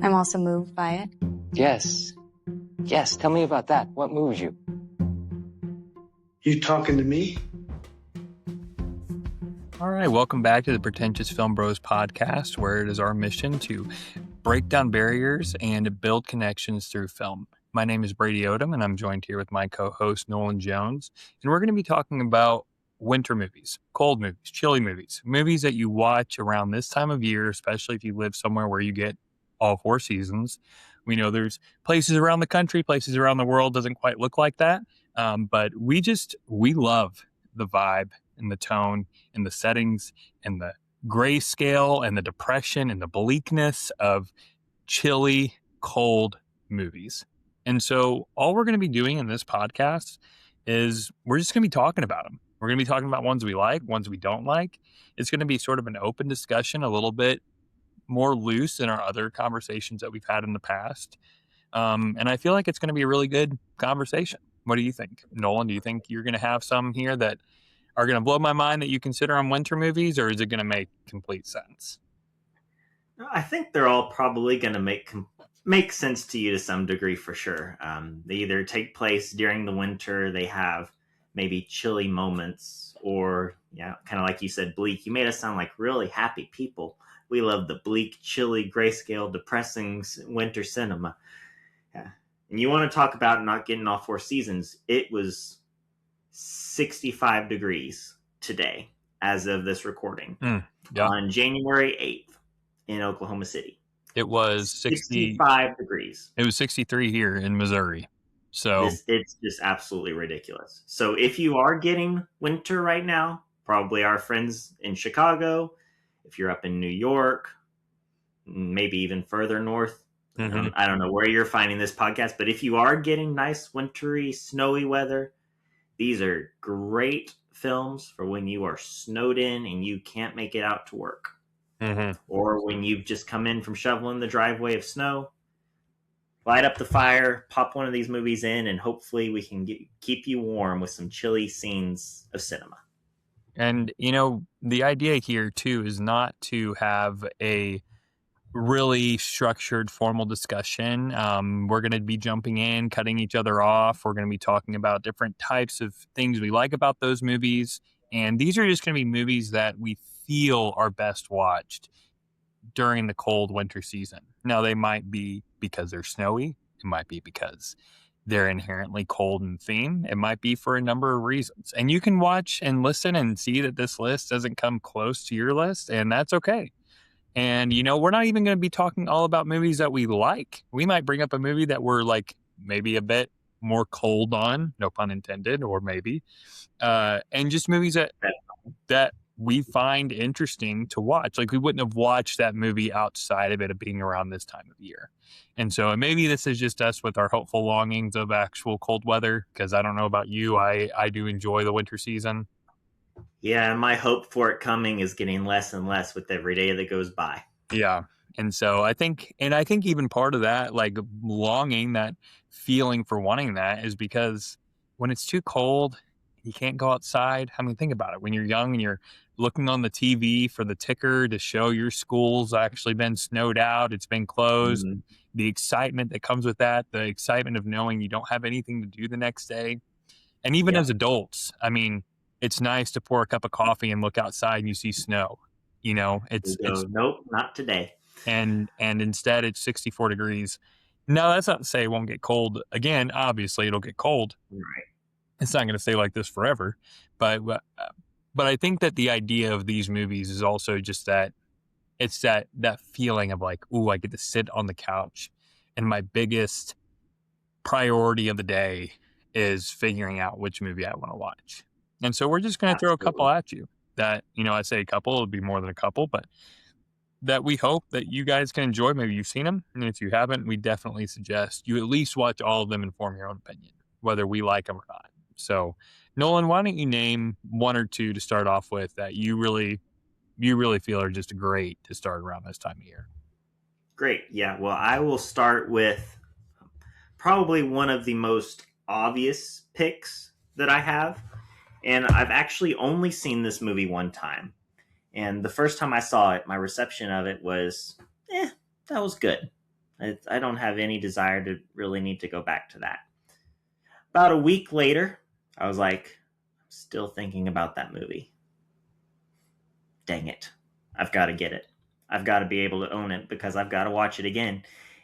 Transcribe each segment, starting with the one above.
I'm also moved by it. Yes. Yes, tell me about that. What moves you? You talking to me? All right, welcome back to the Pretentious Film Bros podcast, where it is our mission to break down barriers and build connections through film. My name is Brady Odom, and I'm joined here with my co-host, Nolan Jones, and we're going to be talking about winter movies, cold movies, chilly movies, movies that you watch around this time of year, especially if you live somewhere where you get all four seasons. We know there's places around the country, places around the world doesn't quite look like that, but we love the vibe and the tone and the settings and the grayscale and the depression and the bleakness of chilly, cold movies. And so all we're going to be doing in this podcast is we're just going to be talking about them. We're going to be talking about ones we like, ones we don't like. It's going to be sort of an open discussion, a little bit more loose than our other conversations that we've had in the past. And I feel like it's going to be a really good conversation. What do you think? Nolan, do you think you're going to have some here that are going to blow my mind that you consider on winter movies, or is it going to make complete sense? I think they're all probably going to make sense to you to some degree for sure. They either take place during the winter, they have maybe chilly moments, or kind of like you said, bleak. You made us sound like really happy people. We love the bleak, chilly, grayscale, depressing winter cinema. Yeah. And you want to talk about not getting all four seasons. It was 65 degrees today as of this recording on January 8th in Oklahoma City. It was 65 degrees. It was 63 here in Missouri. So it's just absolutely ridiculous. So if you are getting winter right now, probably our friends in Chicago, if you're up in New York, maybe even further north, I don't know where you're finding this podcast, but if you are getting nice wintry, snowy weather, these are great films for when you are snowed in and you can't make it out to work. Or when you've just come in from shoveling the driveway of snow. Light up the fire, pop one of these movies in, and hopefully we can keep you warm with some chilly scenes of cinema. And, the idea here, too, is not to have a really structured, formal discussion. We're going to be jumping in, cutting each other off. We're going to be talking about different types of things we like about those movies. And these are just going to be movies that we feel are best watched during the cold winter season. Now, they might be because they're snowy. It might be because they're inherently cold in theme. It might be for a number of reasons. And you can watch and listen and see that this list doesn't come close to your list, and that's okay. And, we're not even going to be talking all about movies that we like. We might bring up a movie that we're like maybe a bit more cold on, no pun intended, or maybe, and just movies that we find interesting to watch. Like we wouldn't have watched that movie outside of it being around this time of year. And so maybe this is just us with our hopeful longings of actual cold weather, because I don't know about you. I do enjoy the winter season. Yeah, my hope for it coming is getting less and less with every day that goes by. Yeah. And so I think even part of that, like longing, that feeling for wanting that, is because when it's too cold, you can't go outside. I mean, think about it. When you're young and you're looking on the TV for the ticker to show your school's actually been snowed out, it's been closed, the excitement that comes with that, the excitement of knowing you don't have anything to do the next day. And even as adults, I mean, it's nice to pour a cup of coffee and look outside and you see snow. It's nope, not today. And instead it's 64 degrees. Now, that's not to say it won't get cold again. Obviously, it'll get cold. Right. It's not going to stay like this forever. But I think that the idea of these movies is also just that it's that feeling of like, ooh, I get to sit on the couch, and my biggest priority of the day is figuring out which movie I want to watch. And so we're just going to throw a couple at you that, I say a couple, it'll be more than a couple, but that we hope that you guys can enjoy. Maybe you've seen them. And if you haven't, we definitely suggest you at least watch all of them and form your own opinion, whether we like them or not. So Nolan, why don't you name one or two to start off with that you really feel are just great to start around this time of year? Great. Yeah. Well, I will start with probably one of the most obvious picks that I have. And I've actually only seen this movie one time. And the first time I saw it, my reception of it was, that was good. I don't have any desire to really need to go back to that. About a week later, I was like, I'm still thinking about that movie. Dang it. I've got to get it. I've got to be able to own it because I've got to watch it again.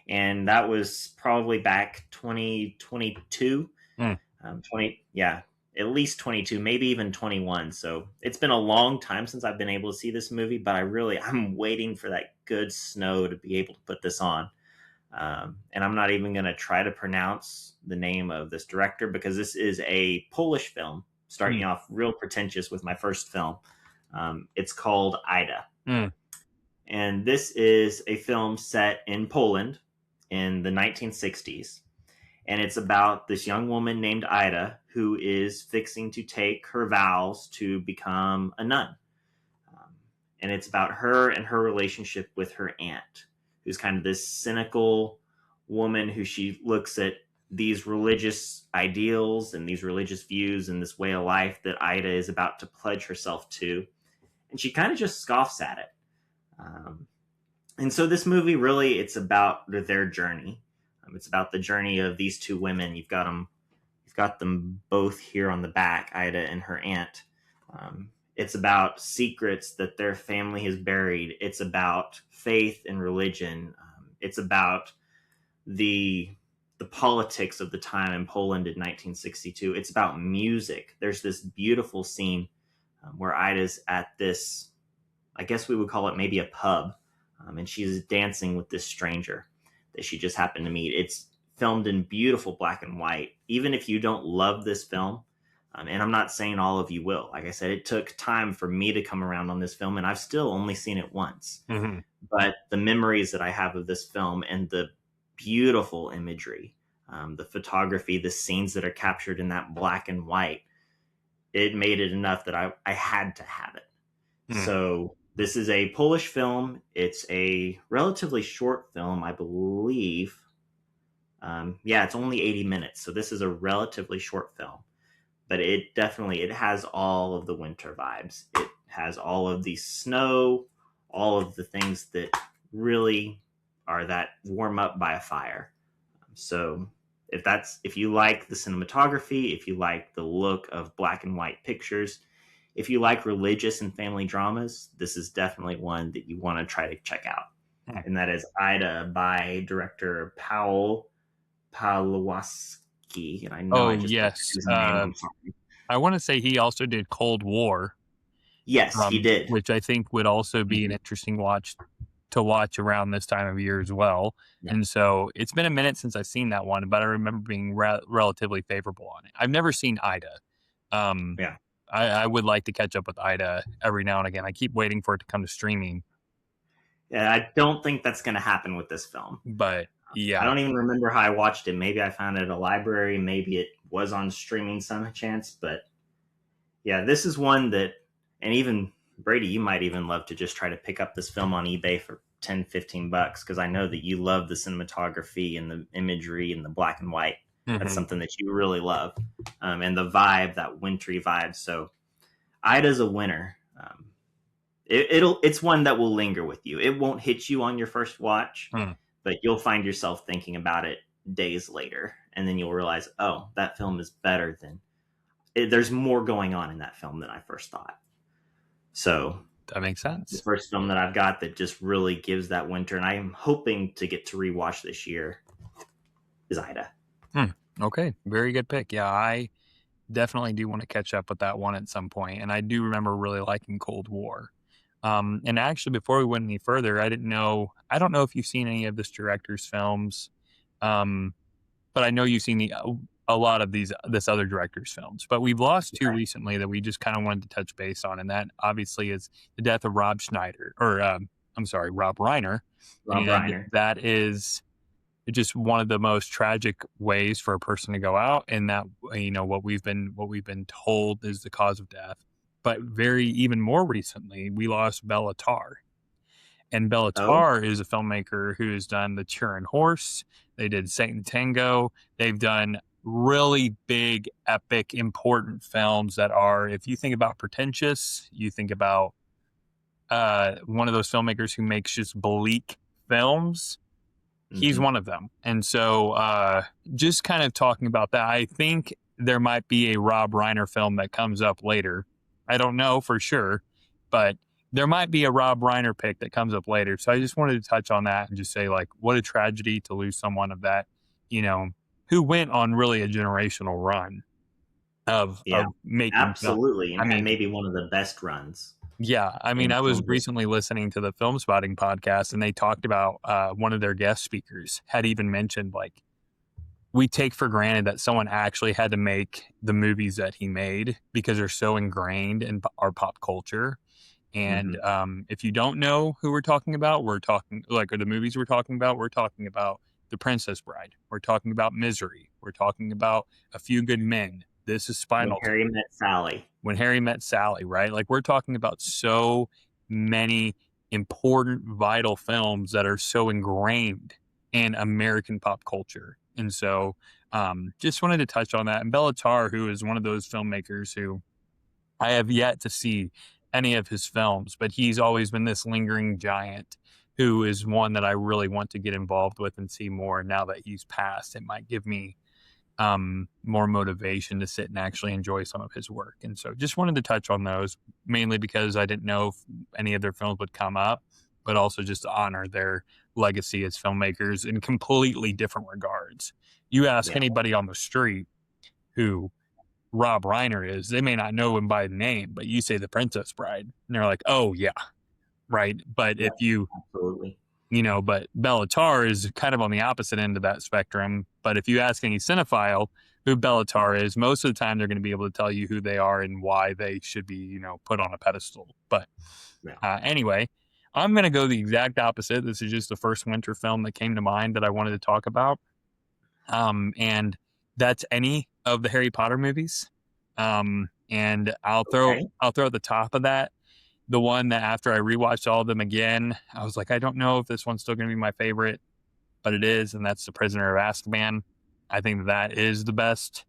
And that was probably back 2022. 20, yeah, at least 22, maybe even 21. So it's been a long time since I've been able to see this movie, but I'm waiting for that good snow to be able to put this on. And I'm not even going to try to pronounce the name of this director because this is a Polish film, starting off real pretentious with my first film. It's called Ida. And this is a film set in Poland in the 1960s. And it's about this young woman named Ida who is fixing to take her vows to become a nun. And it's about her and her relationship with her aunt, who's kind of this cynical woman who she looks at these religious ideals and these religious views and this way of life that Ida is about to pledge herself to. And she kind of just scoffs at it. And so this movie really, it's about their journey. It's about the journey of these two women. You've got them both here on the back, Ida and her aunt. It's about secrets that their family has buried. It's about faith and religion. It's about the politics of the time in Poland in 1962. It's about music. There's this beautiful scene where Ida's at this, I guess we would call it maybe a pub, and she's dancing with this stranger that she just happened to meet. It's filmed in beautiful black and white. Even if you don't love this film, and I'm not saying all of you will. Like I said, it took time for me to come around on this film, and I've still only seen it once. But the memories that I have of this film and the beautiful imagery, the photography, the scenes that are captured in that black and white, it made it enough that I had to have it. So this is a Polish film. It's a relatively short film, I believe. It's only 80 minutes. So this is a relatively short film. But it has all of the winter vibes. It has all of the snow, all of the things that really are that warm up by a fire. So if you like the cinematography, if you like the look of black and white pictures, if you like religious and family dramas, this is definitely one that you want to try to check out. And that is Ida by director Paul Pawlowski. And I know yes. I want to say he also did Cold War. Yes, he did. Which I think would also be an interesting watch to watch around this time of year as well. Yeah. And so it's been a minute since I've seen that one, but I remember being relatively favorable on it. I've never seen Ida. I would like to catch up with Ida every now and again. I keep waiting for it to come to streaming. Yeah, I don't think that's going to happen with this film. But yeah, I don't even remember how I watched it. Maybe I found it at a library. Maybe it was on streaming some chance. But yeah, this is one that, and even Brady, you might even love to just try to pick up this film on eBay for $10-15 because I know that you love the cinematography and the imagery and the black and white. That's something that you really love. And the vibe, that wintry vibe. So Ida's a winner. It's one that will linger with you. It won't hit you on your first watch, but you'll find yourself thinking about it days later. And then you'll realize, oh, that film is better than... There's more going on in that film than I first thought. So that makes sense. The first film that I've got that just really gives that winter, and I am hoping to get to rewatch this year, is Ida. Okay, very good pick. Yeah, I definitely do want to catch up with that one at some point, and I do remember really liking Cold War. And actually, before we went any further, I don't know if you've seen any of this director's films, but I know you've seen a lot of this other director's films. But we've lost two recently that we just kind of wanted to touch base on, and that obviously is the death of Rob Reiner. Rob Reiner. That is just one of the most tragic ways for a person to go out, and that what we've been told is the cause of death. But even more recently, we lost Bela Tarr. And Bela Tarr is a filmmaker who has done The Turin Horse. They did Satan Tango. They've done really big, epic, important films that are, if you think about pretentious, you think about one of those filmmakers who makes just bleak films. he's one of them. And so just kind of talking about that, I think there might be a Rob Reiner film that comes up later. I don't know for sure, but there might be a Rob Reiner pick that comes up later. So I just wanted to touch on that and just say, like, what a tragedy to lose someone of that, who went on really a generational run of making absolutely film. And maybe one of the best runs. Yeah, I mean, I was recently listening to the Film Spotting podcast, and they talked about one of their guest speakers had even mentioned, like, we take for granted that someone actually had to make the movies that he made because they're so ingrained in our pop culture. And if you don't know who we're talking about, or the movies we're talking about The Princess Bride. We're talking about Misery. We're talking about A Few Good Men. This is Spinal Tap. When Harry Met Sally, right? Like, we're talking about so many important, vital films that are so ingrained in American pop culture. And so just wanted to touch on that. And Bela Tarr, who is one of those filmmakers who I have yet to see any of his films, but he's always been this lingering giant who is one that I really want to get involved with and see more. Now that he's passed, it might give me more motivation to sit and actually enjoy some of his work. And so just wanted to touch on those, mainly because I didn't know if any of their films would come up, but also just to honor their legacy as filmmakers in completely different regards. You ask anybody on the street who Rob Reiner is, they may not know him by name, but you say The Princess Bride, and they're like, oh yeah, right. But if you absolutely, but Bela Tarr is kind of on the opposite end of that spectrum. But if you ask any cinephile who Bela Tarr is, most of the time they're going to be able to tell you who they are and why they should be, put on a pedestal. But anyway, I'm going to go the exact opposite. This is just the first winter film that came to mind that I wanted to talk about. And that's any of the Harry Potter movies. And I'll throw at the top of that the one that after I rewatched all of them again, I was like, I don't know if this one's still going to be my favorite, but it is, and that's The Prisoner of Azkaban. I think that is the best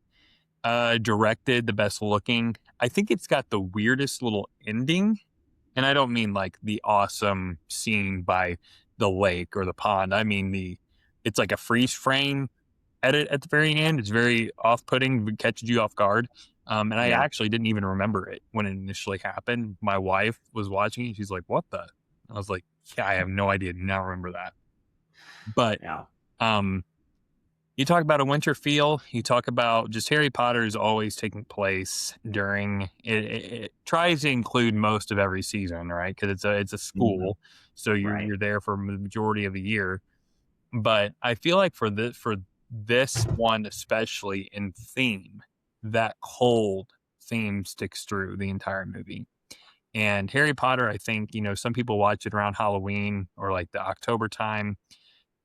directed, the best looking. I think it's got the weirdest little ending, and I don't mean like the awesome scene by the lake or the pond. I mean it's like a freeze frame edit at the very end. It's very off-putting, catches you off guard. And I actually didn't even remember it when it initially happened. My wife was watching it. She's like, what the? I was like, yeah, I have no idea. Do not remember that. But you talk about a winter feel. You talk about just Harry Potter is always taking place during it tries to include most of every season, right? Because it's a school. So you're there for the majority of the year. But I feel like for this one, especially in theme, that cold theme sticks through the entire movie. And Harry Potter, I think, some people watch it around Halloween or like the October time.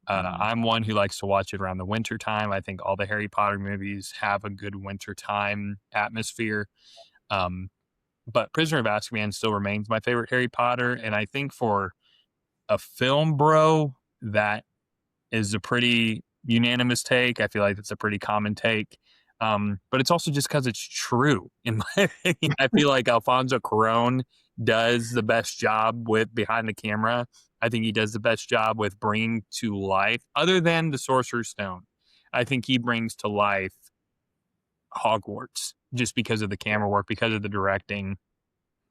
I'm one who likes to watch it around the winter time. I think all the Harry Potter movies have a good winter time atmosphere. But Prisoner of Azkaban still remains my favorite Harry Potter. And I think for a film bro, that is a pretty unanimous take. I feel like it's a pretty common take. But it's also just because it's true. In my opinion, I feel like Alfonso Cuarón does the best job with behind the camera. I think he does the best job with bringing to life, other than the Sorcerer's Stone. I think he brings to life Hogwarts just because of the camera work, because of the directing.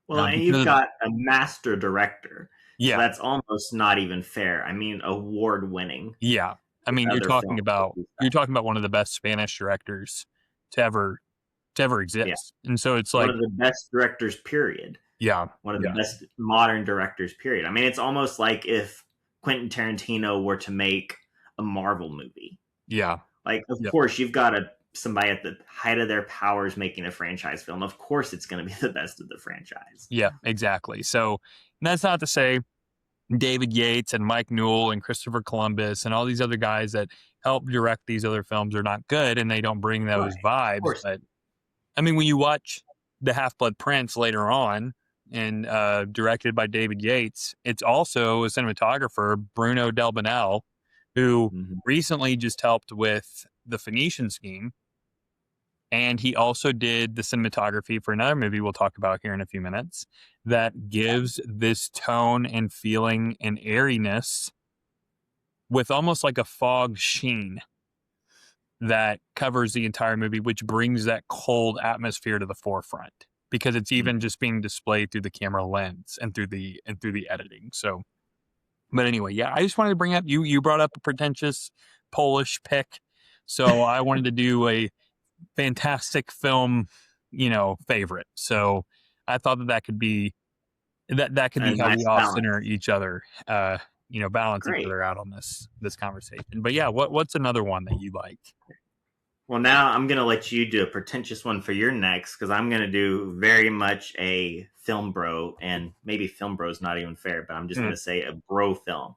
Well, and you've got a master director. Yeah. So that's almost not even fair. I mean, award-winning. Yeah. I mean, you're talking about one of the best Spanish directors to ever exist. Yeah. And so it's like one of the best directors, period. Yeah. One of the best modern directors, period. I mean, it's almost like if Quentin Tarantino were to make a Marvel movie. Yeah. Like, of course, you've got somebody at the height of their powers making a franchise film. Of course, it's going to be the best of the franchise. Yeah, exactly. So that's not to say David Yates and Mike Newell and Christopher Columbus and all these other guys that help direct these other films are not good and they don't bring those vibes. But I mean, when you watch The Half-Blood Prince later on and directed by David Yates, it's also a cinematographer, Bruno Delbonnel, who recently just helped with The Phoenician Scheme. And he also did the cinematography for another movie we'll talk about here in a few minutes that gives this tone and feeling and airiness with almost like a fog sheen that covers the entire movie, which brings that cold atmosphere to the forefront because it's even just being displayed through the camera lens and through the editing. So, but anyway, yeah, I just wanted to bring up you brought up a pretentious Polish pick, so I wanted to do a fantastic film, favorite. So I thought that could be that could A be how we nice balance. off-center each other, balance each Great. other out on this conversation. But yeah, what's another one that you like? Well, now I'm going to let you do a pretentious one for your next, because I'm going to do very much a film bro, and maybe film bro is not even fair, but I'm just going to say a bro film.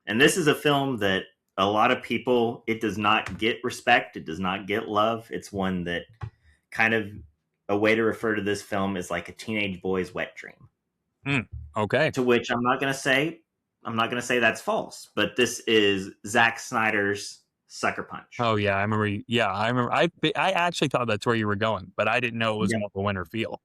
And this is a film that a lot of people, it does not get respect. It does not get love. It's one that kind of, a way to refer to this film is like a teenage boy's wet dream. Okay. To which I'm not going to say that's false, but this is Zack Snyder's Sucker Punch. Oh yeah, I remember. I actually thought that's where you were going, but I didn't know it was more of a winter feel.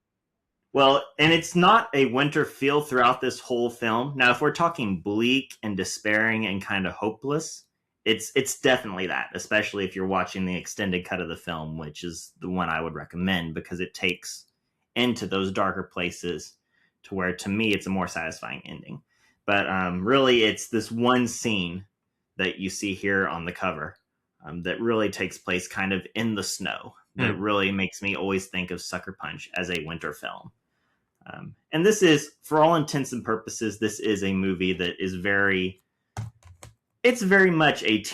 Well, and it's not a winter feel throughout this whole film. Now, if we're talking bleak and despairing and kind of hopeless, it's definitely that, especially if you're watching the extended cut of the film, which is the one I would recommend because it takes into those darker places to where, to me, it's a more satisfying ending. But really, it's this one scene that you see here on the cover that really takes place kind of in the snow. That really makes me always think of Sucker Punch as a winter film. And this is, for all intents and purposes, this is a movie that is it's very much it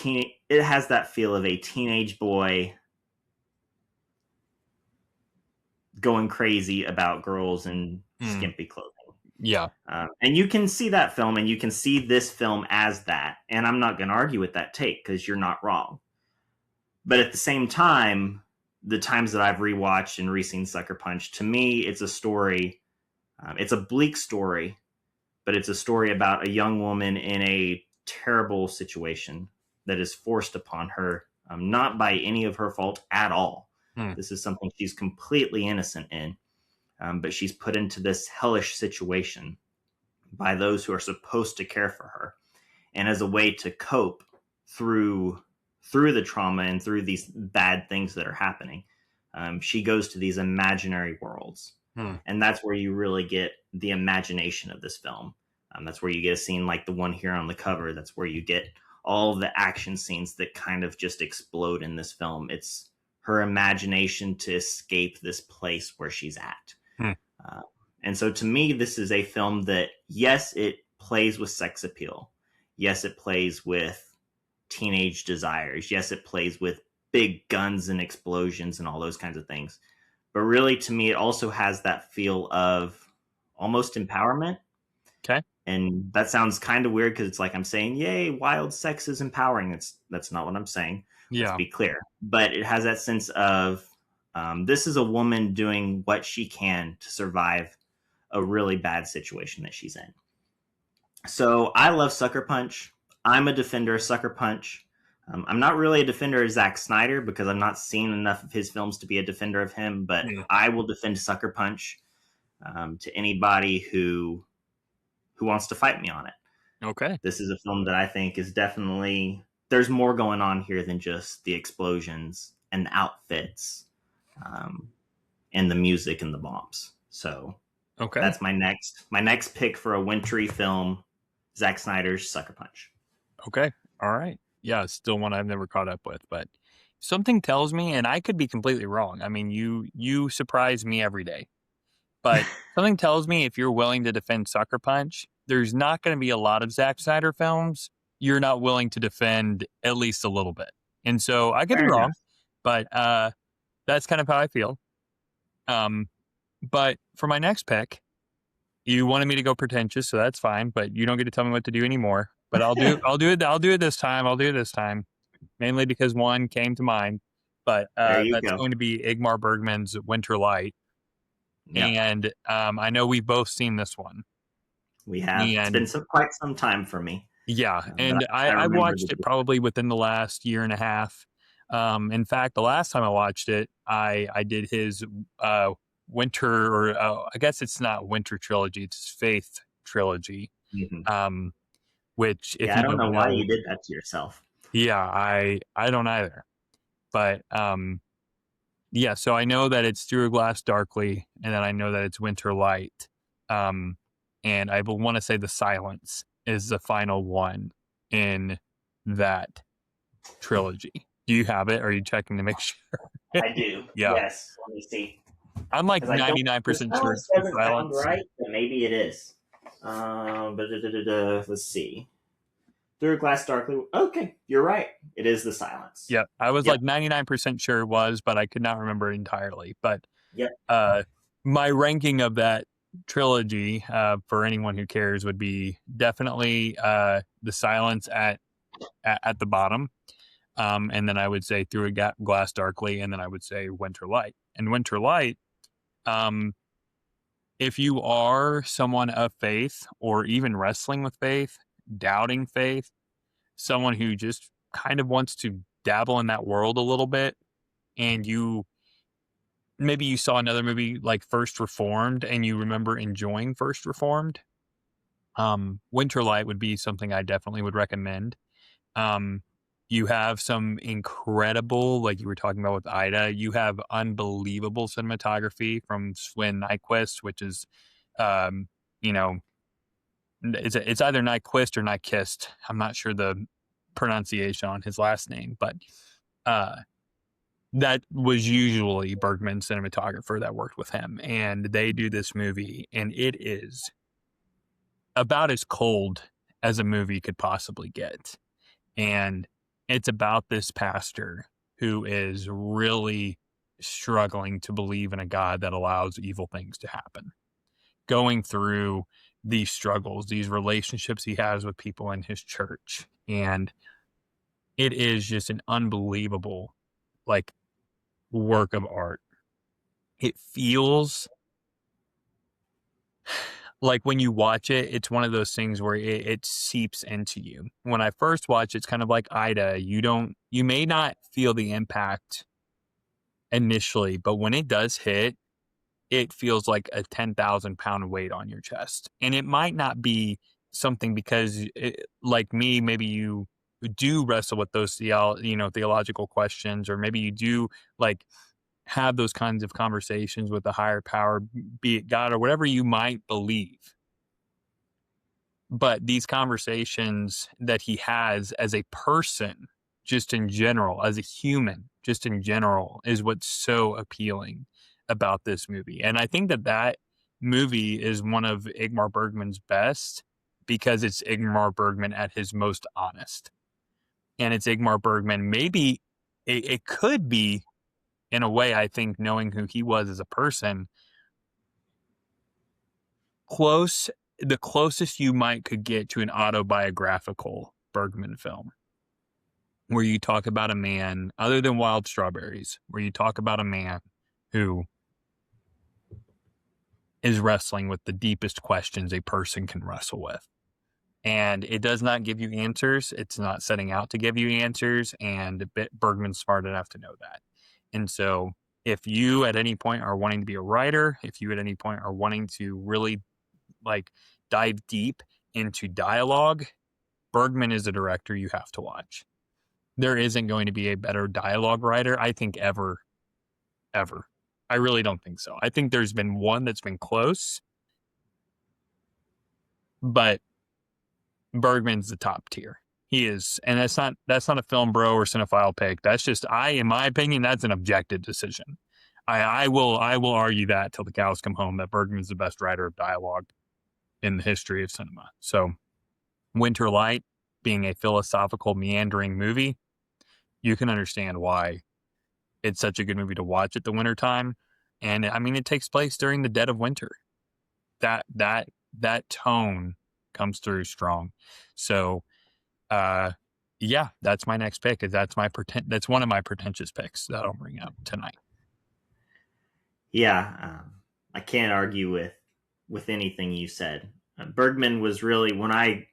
has that feel of a teenage boy going crazy about girls in skimpy clothing. Yeah. And you can see that film, and you can see this film as that. And I'm not going to argue with that take because you're not wrong. But at the same time, the times that I've rewatched and re-seen Sucker Punch, to me, it's a story. It's a bleak story, but it's a story about a young woman in a terrible situation that is forced upon her, not by any of her fault at all. This is something she's completely innocent in, but she's put into this hellish situation by those who are supposed to care for her. And as a way to cope through the trauma and through these bad things that are happening, she goes to these imaginary worlds. And that's where you really get the imagination of this film. That's where you get a scene like the one here on the cover. That's where you get all of the action scenes that kind of just explode in this film. It's her imagination to escape this place where she's at. And so to me, this is a film that, yes, it plays with sex appeal. Yes, it plays with teenage desires. Yes, it plays with big guns and explosions and all those kinds of things. But really, to me, it also has that feel of almost empowerment. Okay. And that sounds kind of weird because it's like I'm saying, yay, wild sex is empowering. That's not what I'm saying. Yeah. Let's be clear. But it has that sense of this is a woman doing what she can to survive a really bad situation that she's in. So I love Sucker Punch. I'm a defender of Sucker Punch. I'm not really a defender of Zack Snyder because I've not seen enough of his films to be a defender of him, but I will defend Sucker Punch to anybody who wants to fight me on it. Okay. This is a film that I think is definitely, there's more going on here than just the explosions and the outfits and the music and the bombs. So that's my next pick for a wintry film, Zack Snyder's Sucker Punch. Okay. All right. Yeah, it's still one I've never caught up with, but something tells me, and I could be completely wrong. I mean, you surprise me every day, but something tells me if you're willing to defend Sucker Punch, there's not going to be a lot of Zack Snyder films you're not willing to defend at least a little bit. And so I could be wrong, but that's kind of how I feel. But for my next pick, you wanted me to go pretentious, so that's fine, but you don't get to tell me what to do anymore. But I'll do it this time. Mainly because one came to mind. But that's going to be Ingmar Bergman's Winter Light. Yep. And I know we've both seen this one. We have. And it's been quite some time for me. Yeah, and I watched it probably within the last year and a half. In fact, the last time I watched it, I did his winter, or I guess it's not winter trilogy, it's his Faith trilogy. which if Yeah, I you don't don't know why know, you did that to yourself. yeah, I don't either. But yeah, so I know that it's Through a Glass Darkly, and then I know that it's Winter Light. Um, and I will want to say The Silence is the final one in that trilogy. Do you have it? Or are you checking to make sure? I do. Yeah. Yes. Let me see. I'm like Because I don't. The 99% sure silence it's The doesn't sound Silence. right, but maybe it is. Let's see. Through a Glass Darkly. Okay, you're right. It is the silence. Yeah, I was Yep. like 99% sure it was, but I could not remember it entirely. But Yep. my ranking of that trilogy, for anyone who cares, would be definitely The Silence at the bottom. And then I would say Through a Glass Darkly, and then I would say Winter Light. And Winter Light, if you are someone of faith or even wrestling with faith, doubting faith, someone who just kind of wants to dabble in that world a little bit, and maybe you saw another movie like First Reformed and you remember enjoying First Reformed, Winter Light would be something I definitely would recommend. You have some incredible, like you were talking about with Ida, you have unbelievable cinematography from Sven Nykvist, which is, you know, it's either Nyquist or Nykist. I'm not sure the pronunciation on his last name, but that was usually Bergman's cinematographer that worked with him. And they do this movie, and it is about as cold as a movie could possibly get. And it's about this pastor who is really struggling to believe in a God that allows evil things to happen, going through these struggles, these relationships he has with people in his church. And it is just an unbelievable, like, work of art. It feels like when you watch it, it's one of those things where it seeps into you. When I first watched, it's kind of like Ida. You may not feel the impact initially, but when it does hit, it feels like a 10,000 pound weight on your chest. And it might not be something because like me, maybe you do wrestle with those theological questions, or maybe you do like have those kinds of conversations with a higher power, be it God or whatever you might believe. But these conversations that he has as a person, just in general, as a human, just in general, is what's so appealing about this movie. And I think that movie is one of Ingmar Bergman's best because it's Ingmar Bergman at his most honest. And it's Ingmar Bergman. Maybe it could be, in a way, I think, knowing who he was as a person, the closest you could get to an autobiographical Bergman film, where you talk about a man, other than Wild Strawberries, where you talk about a man who is wrestling with the deepest questions a person can wrestle with. And it does not give you answers. It's not setting out to give you answers. And Bergman's smart enough to know that. And so if you at any point are wanting to be a writer, if you at any point are wanting to really like dive deep into dialogue, Bergman is a director you have to watch. There isn't going to be a better dialogue writer, I think, ever. I really don't think so. I think there's been one that's been close, but Bergman's the top tier. He is, and that's not a film bro or cinephile pick. That's just in my opinion, that's an objective decision. I will argue that till the cows come home that Bergman's the best writer of dialogue in the history of cinema. So Winter Light being a philosophical, meandering movie, you can understand why it's such a good movie to watch at the wintertime. And I mean, it takes place during the dead of winter. That tone comes through strong. So, yeah, that's my next pick. That's one of my pretentious picks that I'll bring up tonight. Yeah, I can't argue with anything you said. Bergman was really, when I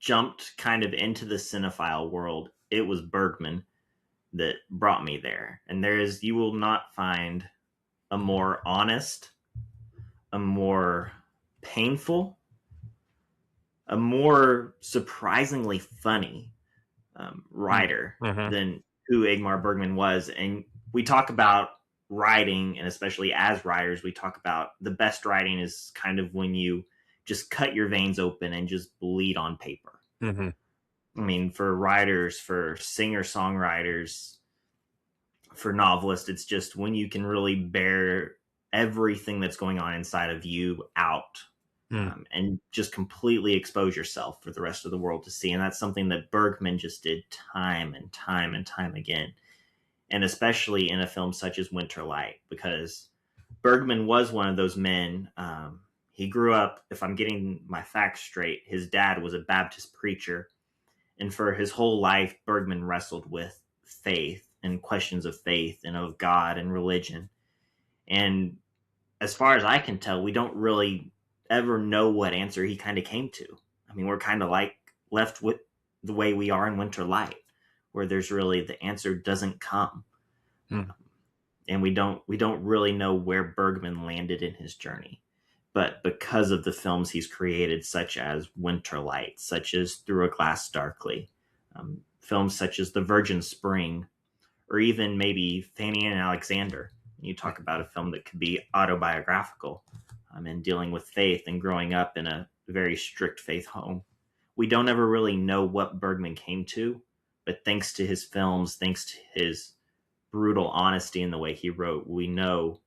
jumped kind of into the cinephile world, it was Bergman that brought me there. And you will not find a more honest, a more painful, a more surprisingly funny writer Mm-hmm. than who Ingmar Bergman was. And we talk about writing, and especially as writers, we talk about the best writing is kind of when you just cut your veins open and just bleed on paper. Mm-hmm. I mean, for writers, for singer songwriters, for novelists, it's just when you can really bear everything that's going on inside of you out, and just completely expose yourself for the rest of the world to see. And that's something that Bergman just did time and time and time again. And especially in a film such as Winter Light, because Bergman was one of those men. He grew up, if I'm getting my facts straight, his dad was a Baptist preacher. And for his whole life, Bergman wrestled with faith and questions of faith and of God and religion. And as far as I can tell, we don't really ever know what answer he kind of came to. I mean, we're kind of like left with the way we are in Winter Light, where there's really the answer doesn't come. And we don't really know where Bergman landed in his journey. But because of the films he's created, such as Winter Light, such as Through a Glass Darkly, films such as The Virgin Spring, or even maybe Fanny and Alexander, you talk about a film that could be autobiographical, and dealing with faith and growing up in a very strict faith home. We don't ever really know what Bergman came to, but thanks to his films, thanks to his brutal honesty in the way he wrote, we know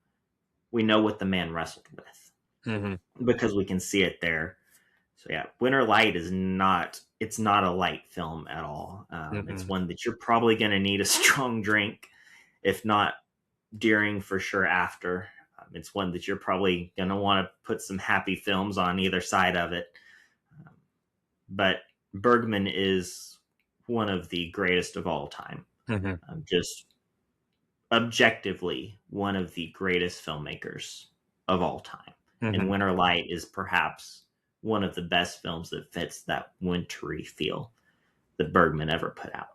what the man wrestled with, because we can see it there. So yeah, Winter Light is not a light film at all. It's one that you're probably going to need a strong drink, if not during, for sure after. It's one that you're probably going to want to put some happy films on either side of it. But Bergman is one of the greatest of all time. Just objectively one of the greatest filmmakers of all time. And Winter Light is perhaps one of the best films that fits that wintry feel that Bergman ever put out.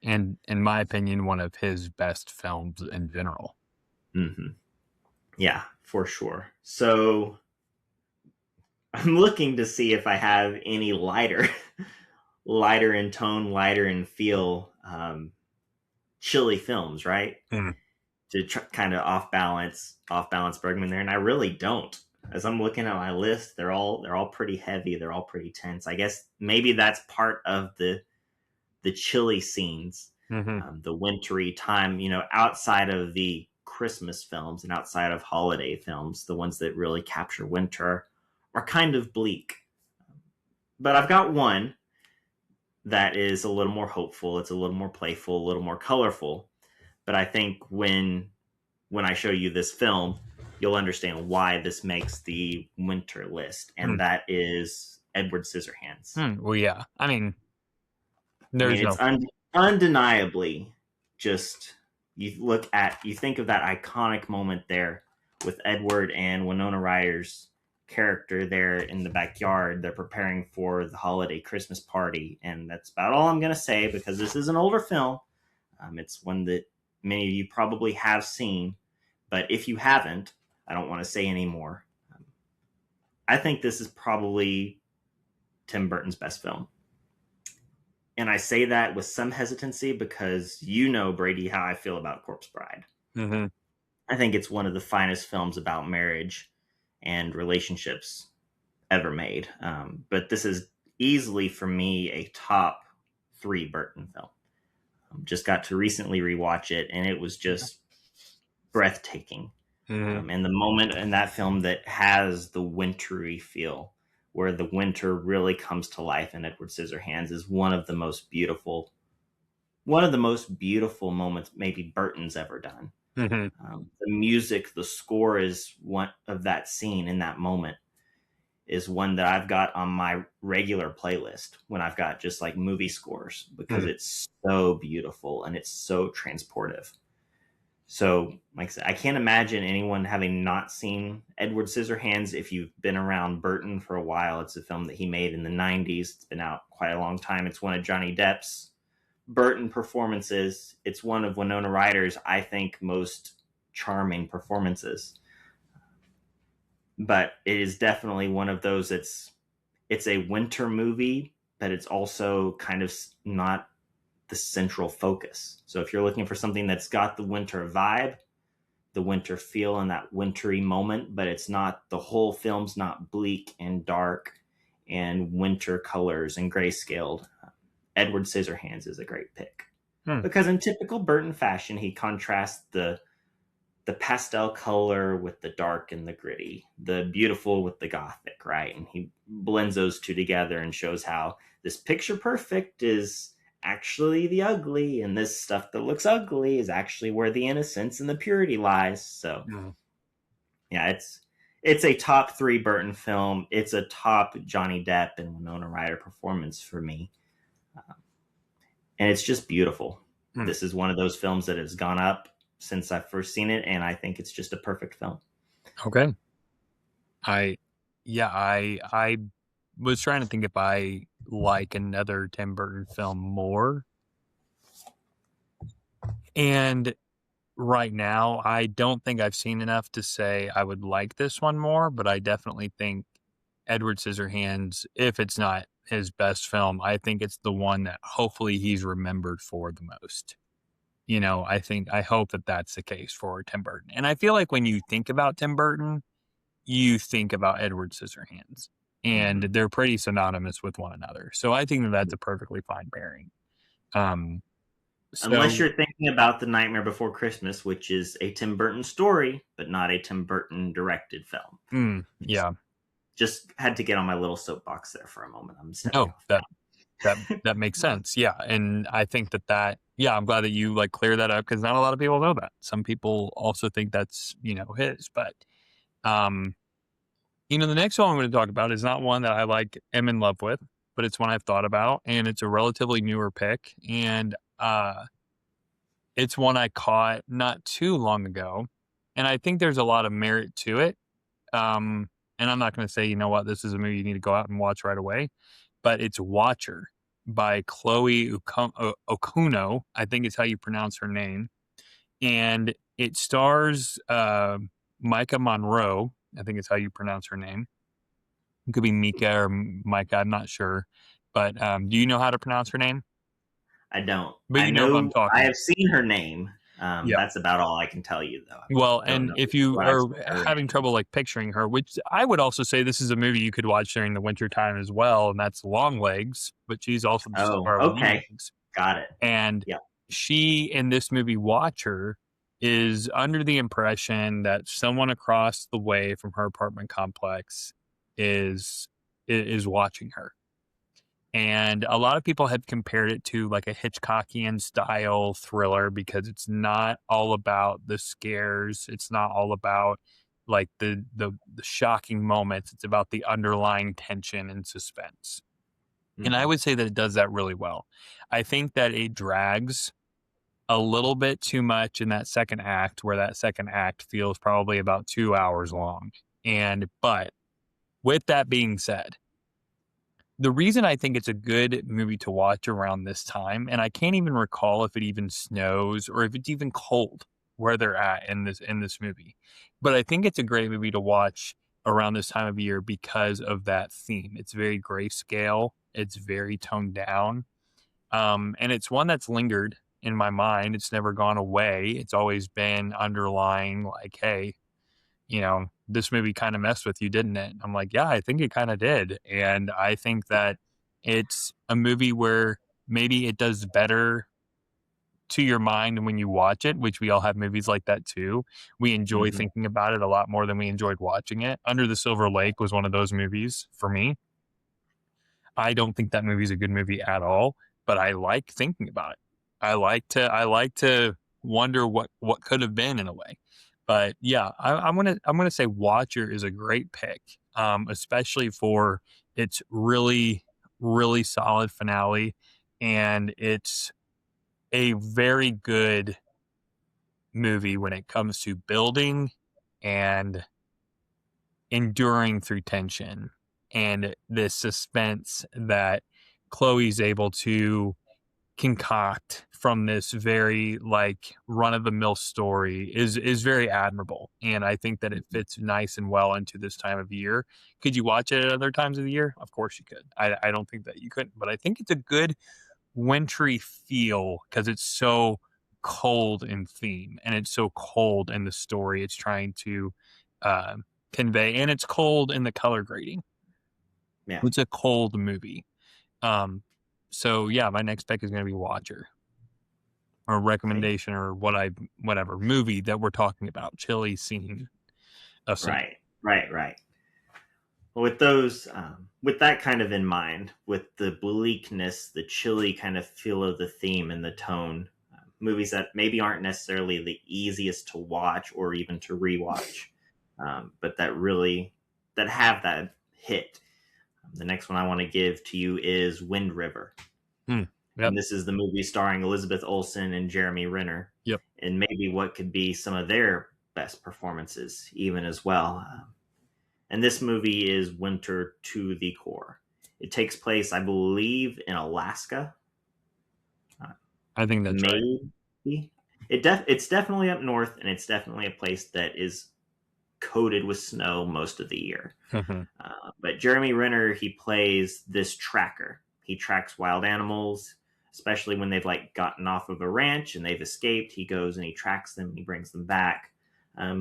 And in my opinion, one of his best films in general. Yeah, for sure. So I'm looking to see if I have any lighter in tone, lighter in feel, chilly films, right? To kind of off balance Bergman there. And I really don't. As I'm looking at my list, they're all pretty heavy. They're all pretty tense. I guess maybe that's part of the chilly scenes, the wintry time, outside of the Christmas films and outside of holiday films, the ones that really capture winter are kind of bleak. But I've got one that is a little more hopeful. It's a little more playful, a little more colorful. But I think when I show you this film, you'll understand why this makes the winter list. And that is Edward Scissorhands. Well, yeah. I mean, it's undeniably just, you think of that iconic moment there with Edward and Winona Ryder's character there in the backyard. They're preparing for the holiday Christmas party. And that's about all I'm going to say, because this is an older film. It's one that many of you probably have seen. But if you haven't, I don't want to say any more. I think this is probably Tim Burton's best film. And I say that with some hesitancy because Brady, how I feel about Corpse Bride. I think it's one of the finest films about marriage and relationships ever made. But this is easily, for me, a top 3 Burton film. Just got to recently rewatch it, and it was just breathtaking. And the moment in that film that has the wintry feel, where the winter really comes to life in Edward Scissorhands, is one of the most beautiful moments maybe Burton's ever done. The music, the score is one of that scene in that moment is one that I've got on my regular playlist when I've got just like movie scores, because it's so beautiful and it's so transportive. So, like I said, I can't imagine anyone having not seen Edward Scissorhands if you've been around Burton for a while. It's a film that he made in the 90s. It's been out quite a long time. It's one of Johnny Depp's Burton performances. It's one of Winona Ryder's, I think, most charming performances. But it is definitely one of those that's it's a winter movie, but it's also kind of not the central focus. So if you're looking for something that's got the winter vibe, the winter feel, and that wintry moment, but it's not, the whole film's not bleak and dark and winter colors and grayscaled, Edward Scissorhands is a great pick. Because in typical Burton fashion, he contrasts the pastel color with the dark and the gritty, the beautiful with the gothic, right? And he blends those two together and shows how this picture perfect is actually the ugly, and this stuff that looks ugly is actually where the innocence and the purity lies. So, yeah, it's a top 3 Burton film. It's a top Johnny Depp and Winona Ryder performance for me. And it's just beautiful. This is one of those films that has gone up since I've first seen it, and I think it's just a perfect film. Okay. I was trying to think if I like another Tim Burton film more. And right now, I don't think I've seen enough to say I would like this one more, but I definitely think Edward Scissorhands, if it's not his best film, I think it's the one that hopefully he's remembered for the most. I hope that that's the case for Tim Burton. And I feel like when you think about Tim Burton, you think about Edward Scissorhands, and they're pretty synonymous with one another. So I think that that's a perfectly fine pairing. Unless you're thinking about The Nightmare Before Christmas, which is a Tim Burton story, but not a Tim Burton directed film. Yeah. Just had to get on my little soapbox there for a moment. That makes sense. Yeah. And I think I'm glad that you clear that up, because not a lot of people know that. Some people also think that's, his, but, the next one I'm going to talk about is not one that I am in love with, but it's one I've thought about, and it's a relatively newer pick. And, it's one I caught not too long ago, and I think there's a lot of merit to it. And I'm not going to say, you know what, this is a movie you need to go out and watch right away, but it's Watcher by Chloe Okuno, I think is how you pronounce her name. And it stars Micah Monroe, I think is how you pronounce her name. It could be Mika or Micah, I'm not sure. But do you know how to pronounce her name? I don't. But I know what I'm talking I have seen her name. That's about all I can tell you, though. Well, and if you are having trouble picturing her, which I would also say this is a movie you could watch during the winter time as well, and that's Longlegs, but she's also the star of Longlegs. Got it. And she, in this movie Watcher, is under the impression that someone across the way from her apartment complex is watching her. And a lot of people have compared it to a Hitchcockian style thriller, because it's not all about the scares. It's not all about the shocking moments. It's about the underlying tension and suspense. And I would say that it does that really well. I think that it drags a little bit too much in that second act, where that second act feels probably about 2 hours long. But with that being said, the reason I think it's a good movie to watch around this time, and I can't even recall if it even snows or if it's even cold where they're at in this movie, but I think it's a great movie to watch around this time of year because of that theme. It's very grayscale. It's very toned down. And it's one that's lingered in my mind. It's never gone away. It's always been underlying, hey, this movie kind of messed with you, didn't it? I'm like, yeah, I think it kind of did. And I think that it's a movie where maybe it does better to your mind when you watch it, which we all have movies like that too. We enjoy thinking about it a lot more than we enjoyed watching it. Under the Silver Lake was one of those movies for me. I don't think that movie's a good movie at all, but I like thinking about it. I like to wonder what could have been in a way. But yeah, I'm gonna say Watcher is a great pick, especially for its really, really solid finale, and it's a very good movie when it comes to building and enduring through tension and the suspense that Chloe's able to concoct from this very like run of the mill story is very admirable. And I think that it fits nice and well into this time of year. Could you watch it at other times of the year? Of course you could. I don't think that you couldn't, but I think it's a good wintry feel because it's so cold in theme and it's so cold in the story it's trying to uh, convey, and it's cold in the color grading. Yeah. It's a cold movie. So yeah, my next pick is going to be Watcher, or recommendation, or whatever movie that we're talking about. Chilly scene of cinema. Right. Well, with those, with that kind of in mind, with the bleakness, the chilly kind of feel of the theme and the tone, movies that maybe aren't necessarily the easiest to watch or even to rewatch, but that have that hit. The next one I want to give to you is Wind River. Yep. And this is the movie starring Elizabeth Olsen and Jeremy Renner. Yep. And maybe what could be some of their best performances even as well. And this movie is winter to the core. It takes place, I believe, in Alaska. I think that's maybe. right. It's definitely up north, and it's definitely a place that is coated with snow most of the year. But Jeremy Renner, he plays this tracker. He tracks wild animals, especially when they've like gotten off of a ranch and they've escaped. He goes and he tracks them and he brings them back.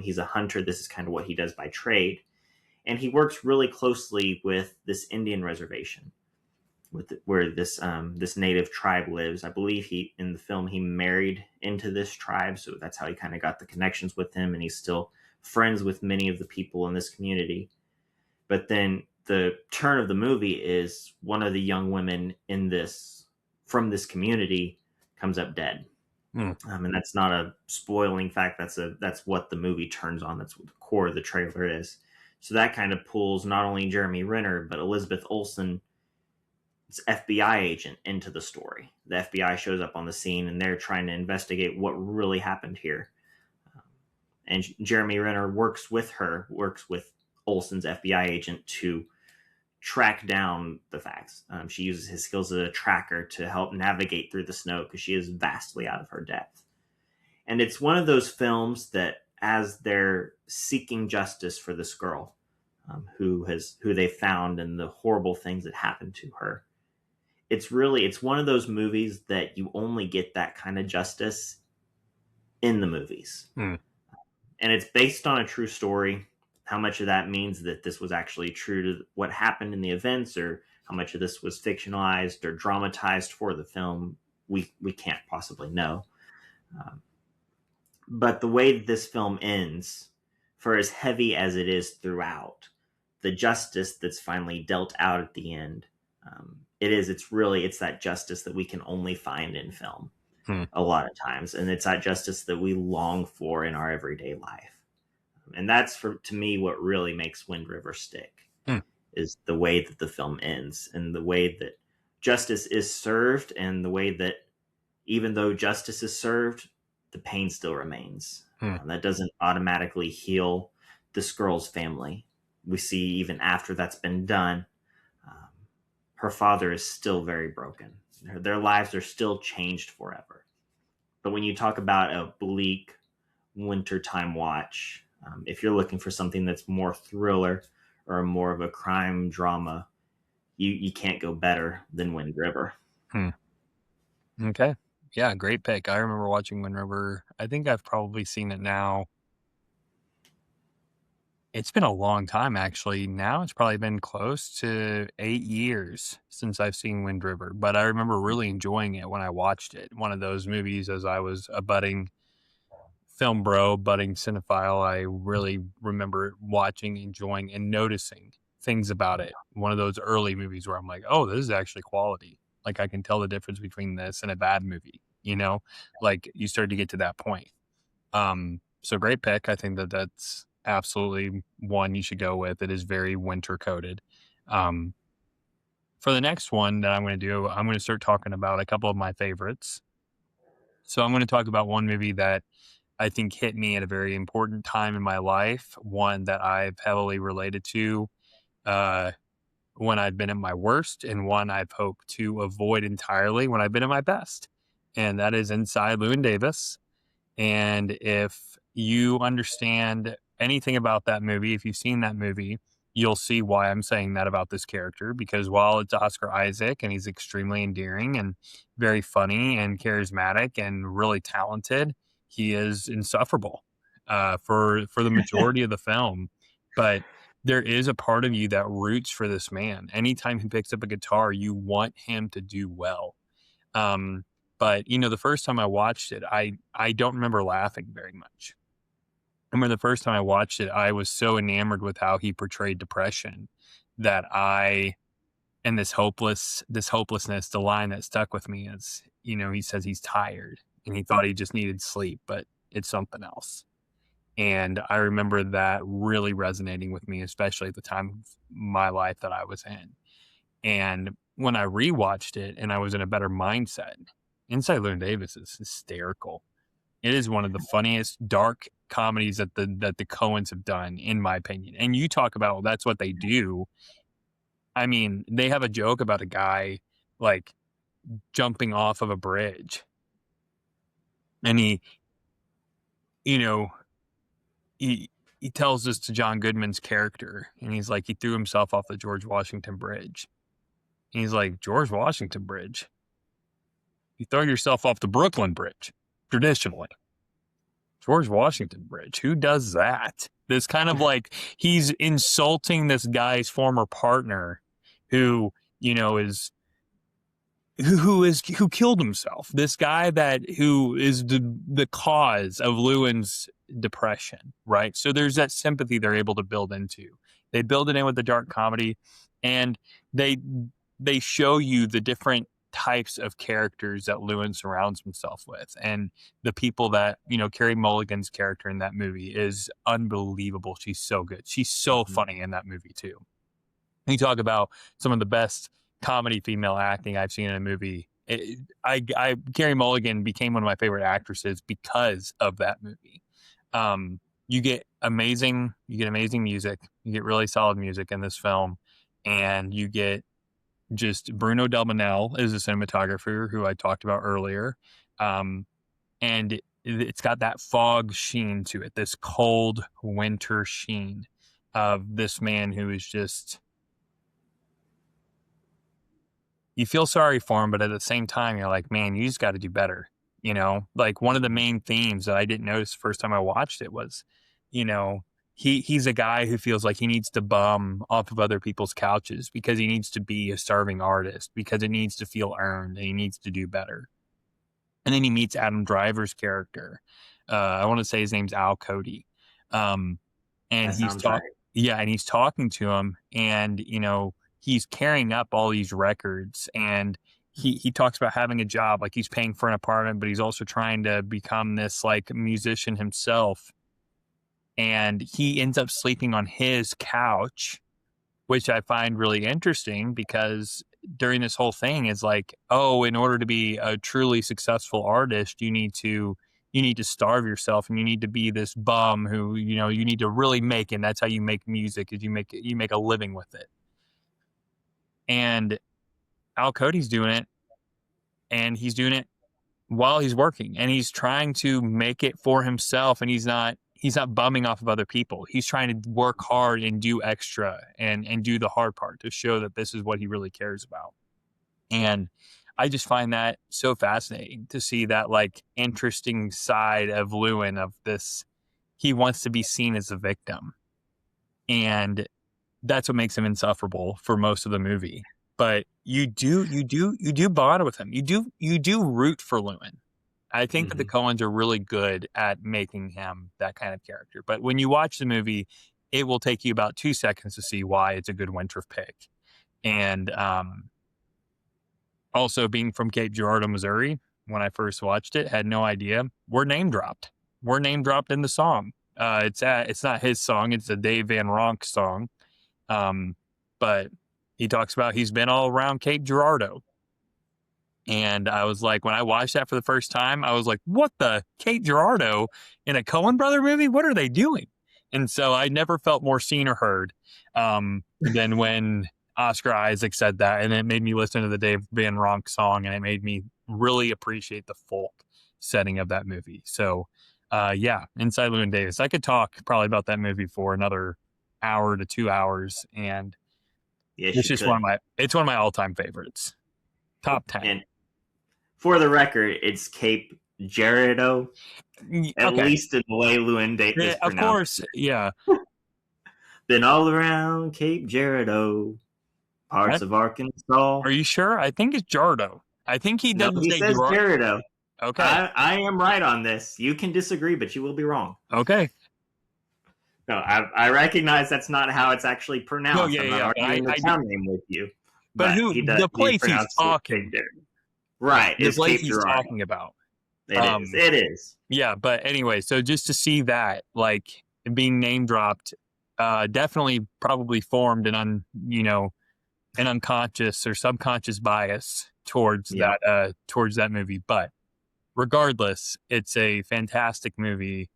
He's a hunter. This is kind of what he does by trade. And he works really closely with this Indian reservation, where this native tribe lives. I believe in the film he married into this tribe, so that's how he kind of got the connections with them, and he's still friends with many of the people in this community. But then the turn of the movie is one of the young women from this community comes up dead. And that's not a spoiling fact. That's what the movie turns on. That's what the core of the trailer is. So that kind of pulls not only Jeremy Renner, but Elizabeth Olsen, FBI agent, into the story. The FBI shows up on the scene and they're trying to investigate what really happened here. And Jeremy Renner works with Olsen's FBI agent to track down the facts. She uses his skills as a tracker to help navigate through the snow because she is vastly out of her depth. And it's one of those films that, as they're seeking justice for this girl, who they found and the horrible things that happened to her, it's one of those movies that you only get that kind of justice in the movies. And it's based on a true story. How much of that means that this was actually true to what happened in the events, or how much of this was fictionalized or dramatized for the film, we can't possibly know. But the way this film ends, for as heavy as it is throughout, the justice that's finally dealt out at the end, it's that justice that we can only find in film a lot of times. And it's that justice that we long for in our everyday life. And that's, to me, what really makes Wind River stick, is the way that the film ends and the way that justice is served, and the way that even though justice is served, the pain still remains. That doesn't automatically heal this girl's family. We see even after that's been done, her father is still very broken. Their lives are still changed forever. But when you talk about a bleak wintertime watch, if you're looking for something that's more thriller or more of a crime drama, you can't go better than Wind River. Okay. Yeah, great pick. I remember watching Wind River. I think I've probably seen it now. It's been a long time, actually. Now it's probably been close to 8 years since I've seen Wind River, but I remember really enjoying it when I watched it. One of those movies, as I was a budding film bro, budding cinephile, I really remember watching, enjoying, and noticing things about it. One of those early movies where I'm like, oh, this is actually quality. Like, I can tell the difference between this and a bad movie, like you started to get to that point. So great pick. I think that's absolutely one you should go with. It is very winter coated. For the next one that I'm going to do, I'm going to start talking about a couple of my favorites. So I'm going to talk about one movie that I think hit me at a very important time in my life, one that I've heavily related to when I've been at my worst, and one I've hoped to avoid entirely when I've been at my best. and that is Inside Llewyn Davis. And if you understand anything about that movie, if you've seen that movie, you'll see why I'm saying that about this character. Because while it's Oscar Isaac and he's extremely endearing and very funny and charismatic and really talented, he is insufferable for the majority of the film. But there is a part of you that roots for this man. Anytime he picks up a guitar, you want him to do well. But you know, the first time I watched it, I don't remember laughing very much. I remember the first time I watched it, I was so enamored with how he portrayed depression that and this hopelessness, the line that stuck with me is, you know, he says he's tired and he thought he just needed sleep, but it's something else. And I remember that really resonating with me, especially at the time of my life that I was in. And when I rewatched it and I was in a better mindset, Inside Llewyn Davis is hysterical. It is one of the funniest dark comedies that the Coens have done, in my opinion. And you talk about, well, that's what they do. I mean, they have a joke about a guy like jumping off of a bridge, and he tells this to John Goodman's character, and he's like, he threw himself off the George Washington Bridge. And he's like, George Washington Bridge? You throw yourself off the Brooklyn Bridge, traditionally. George Washington Bridge, who does that? This kind of like, he's insulting this guy's former partner who, you know, who killed himself. This guy who is the cause of Llewyn's depression, right? So there's that sympathy they're able to build into. They build it in with the dark comedy, and they show you the different types of characters that Llewyn surrounds himself with. And the people that, you know, Carey Mulligan's character in that movie is unbelievable. She's so good. She's so funny in that movie too. And you talk about some of the best comedy female acting I've seen in a movie. Carey Mulligan became one of my favorite actresses because of that movie. You get amazing music. You get really solid music in this film, and you get just Bruno Delmanel is a cinematographer who I talked about earlier. And it's got that fog sheen to it, this cold winter sheen of this man who is just, you feel sorry for him, but at the same time, you're like, man, you just got to do better. You know, like one of the main themes that I didn't notice the first time I watched it was, you know, he's a guy who feels like he needs to bum off of other people's couches because he needs to be a starving artist, because it needs to feel earned and he needs to do better. And then he meets Adam Driver's character. I want to say his name's Al Cody. And he's talking to him, and, you know, he's carrying up all these records, and he talks about having a job, like he's paying for an apartment, but he's also trying to become this like musician himself. And he ends up sleeping on his couch, which I find really interesting, because during this whole thing is like, oh, in order to be a truly successful artist, you need to starve yourself, and you need to be this bum who, you know, you need to really make it. And that's how you make music, is you make a living with it. And Al Cody's doing it, and he's doing it while he's working, and he's trying to make it for himself, and he's not bumming off of other people. He's trying to work hard and do extra and do the hard part to show that this is what he really cares about. And I just find that so fascinating to see that like interesting side of Llewyn, of this, he wants to be seen as a victim. And that's what makes him insufferable for most of the movie. But you do bond with him. You do root for Llewyn. I think that the Coens are really good at making him that kind of character. But when you watch the movie, it will take you about 2 seconds to see why it's a good winter pick. And also, being from Cape Girardeau, Missouri, when I first watched it, had no idea. We're name dropped. We're name dropped in the song. It's not his song. It's a Dave Van Ronk song. But he talks about he's been all around Cape Girardeau. And I was like, when I watched that for the first time, I was like, what the? Cape Girardeau in a Coen brother movie? What are they doing? And so I never felt more seen or heard than when Oscar Isaac said that. And it made me listen to the Dave Van Ronk song, and it made me really appreciate the folk setting of that movie. So, Inside Llewyn Davis. I could talk probably about that movie for another hour to 2 hours, and Yes, it's you just could. one of my all-time favorites. Top 10. And for the record, it's Cape Girardeau, at Okay. least in the way Llewyn Davis Yeah, of pronounced course. Yeah. Been all around Cape Girardeau, parts of Arkansas. Are you sure? I think it's Jardo. I think he No, doesn't he say says Gerard. Girardeau. Okay. I am right on this. You can disagree, but you will be wrong. Okay. No, I recognize that's not how it's actually pronounced. No, yeah, I'm not yeah. arguing the town name with you. But who? The place he's talking. Right. The Is place Cape he's Girardeau. talking about. It is. Yeah, but anyway, so just to see that, like, being name dropped, definitely probably formed an unconscious or subconscious bias towards that movie. But regardless, it's a fantastic movie.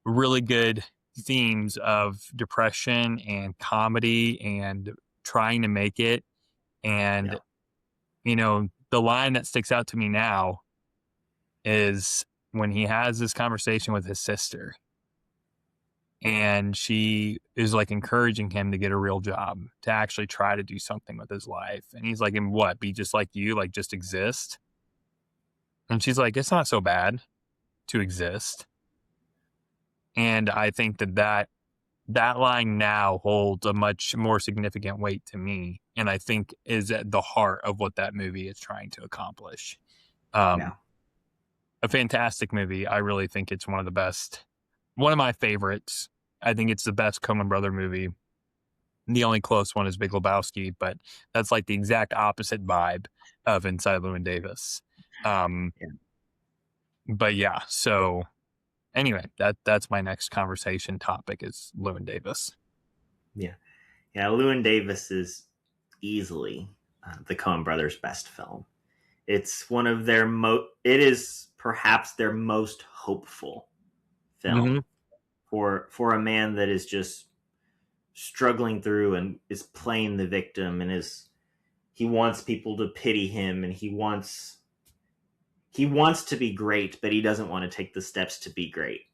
Really good themes of depression and comedy and trying to make it. And, the line that sticks out to me now is when he has this conversation with his sister and she is like encouraging him to get a real job, to actually try to do something with his life. And he's like, and what, be just like you, like just exist? And she's like, it's not so bad to exist. And I think that line now holds a much more significant weight to me. And I think is at the heart of what that movie is trying to accomplish. A fantastic movie. I really think it's one of the best, one of my favorites. I think it's the best Coen Brother movie. The only close one is Big Lebowski, but that's like the exact opposite vibe of Inside Llewyn Davis. But yeah, so anyway, that's my next conversation topic is Llewyn Davis. Yeah. Llewyn Davis is easily the Coen Brothers' best film. It's one of their it is perhaps their most hopeful film for a man that is just struggling through and is playing the victim and he wants people to pity him and he wants to be great, but he doesn't want to take the steps to be great.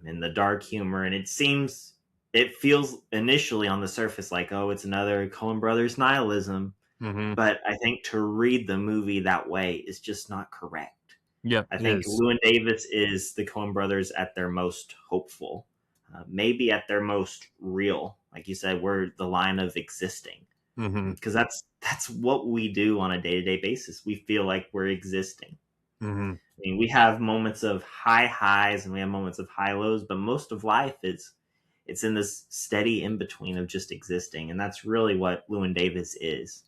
And the dark humor, and it feels initially on the surface like, oh, it's another Coen Brothers nihilism. But I think to read the movie that way is just not correct. Yep, I think Llewyn Davis is the Coen Brothers at their most hopeful, maybe at their most real. Like you said, we're the line of existing, because that's what we do on a day-to-day basis. We feel like we're existing. I mean, we have moments of high highs and we have moments of high lows, but most of life it's in this steady in between of just existing, and that's really what Llewyn Davis is.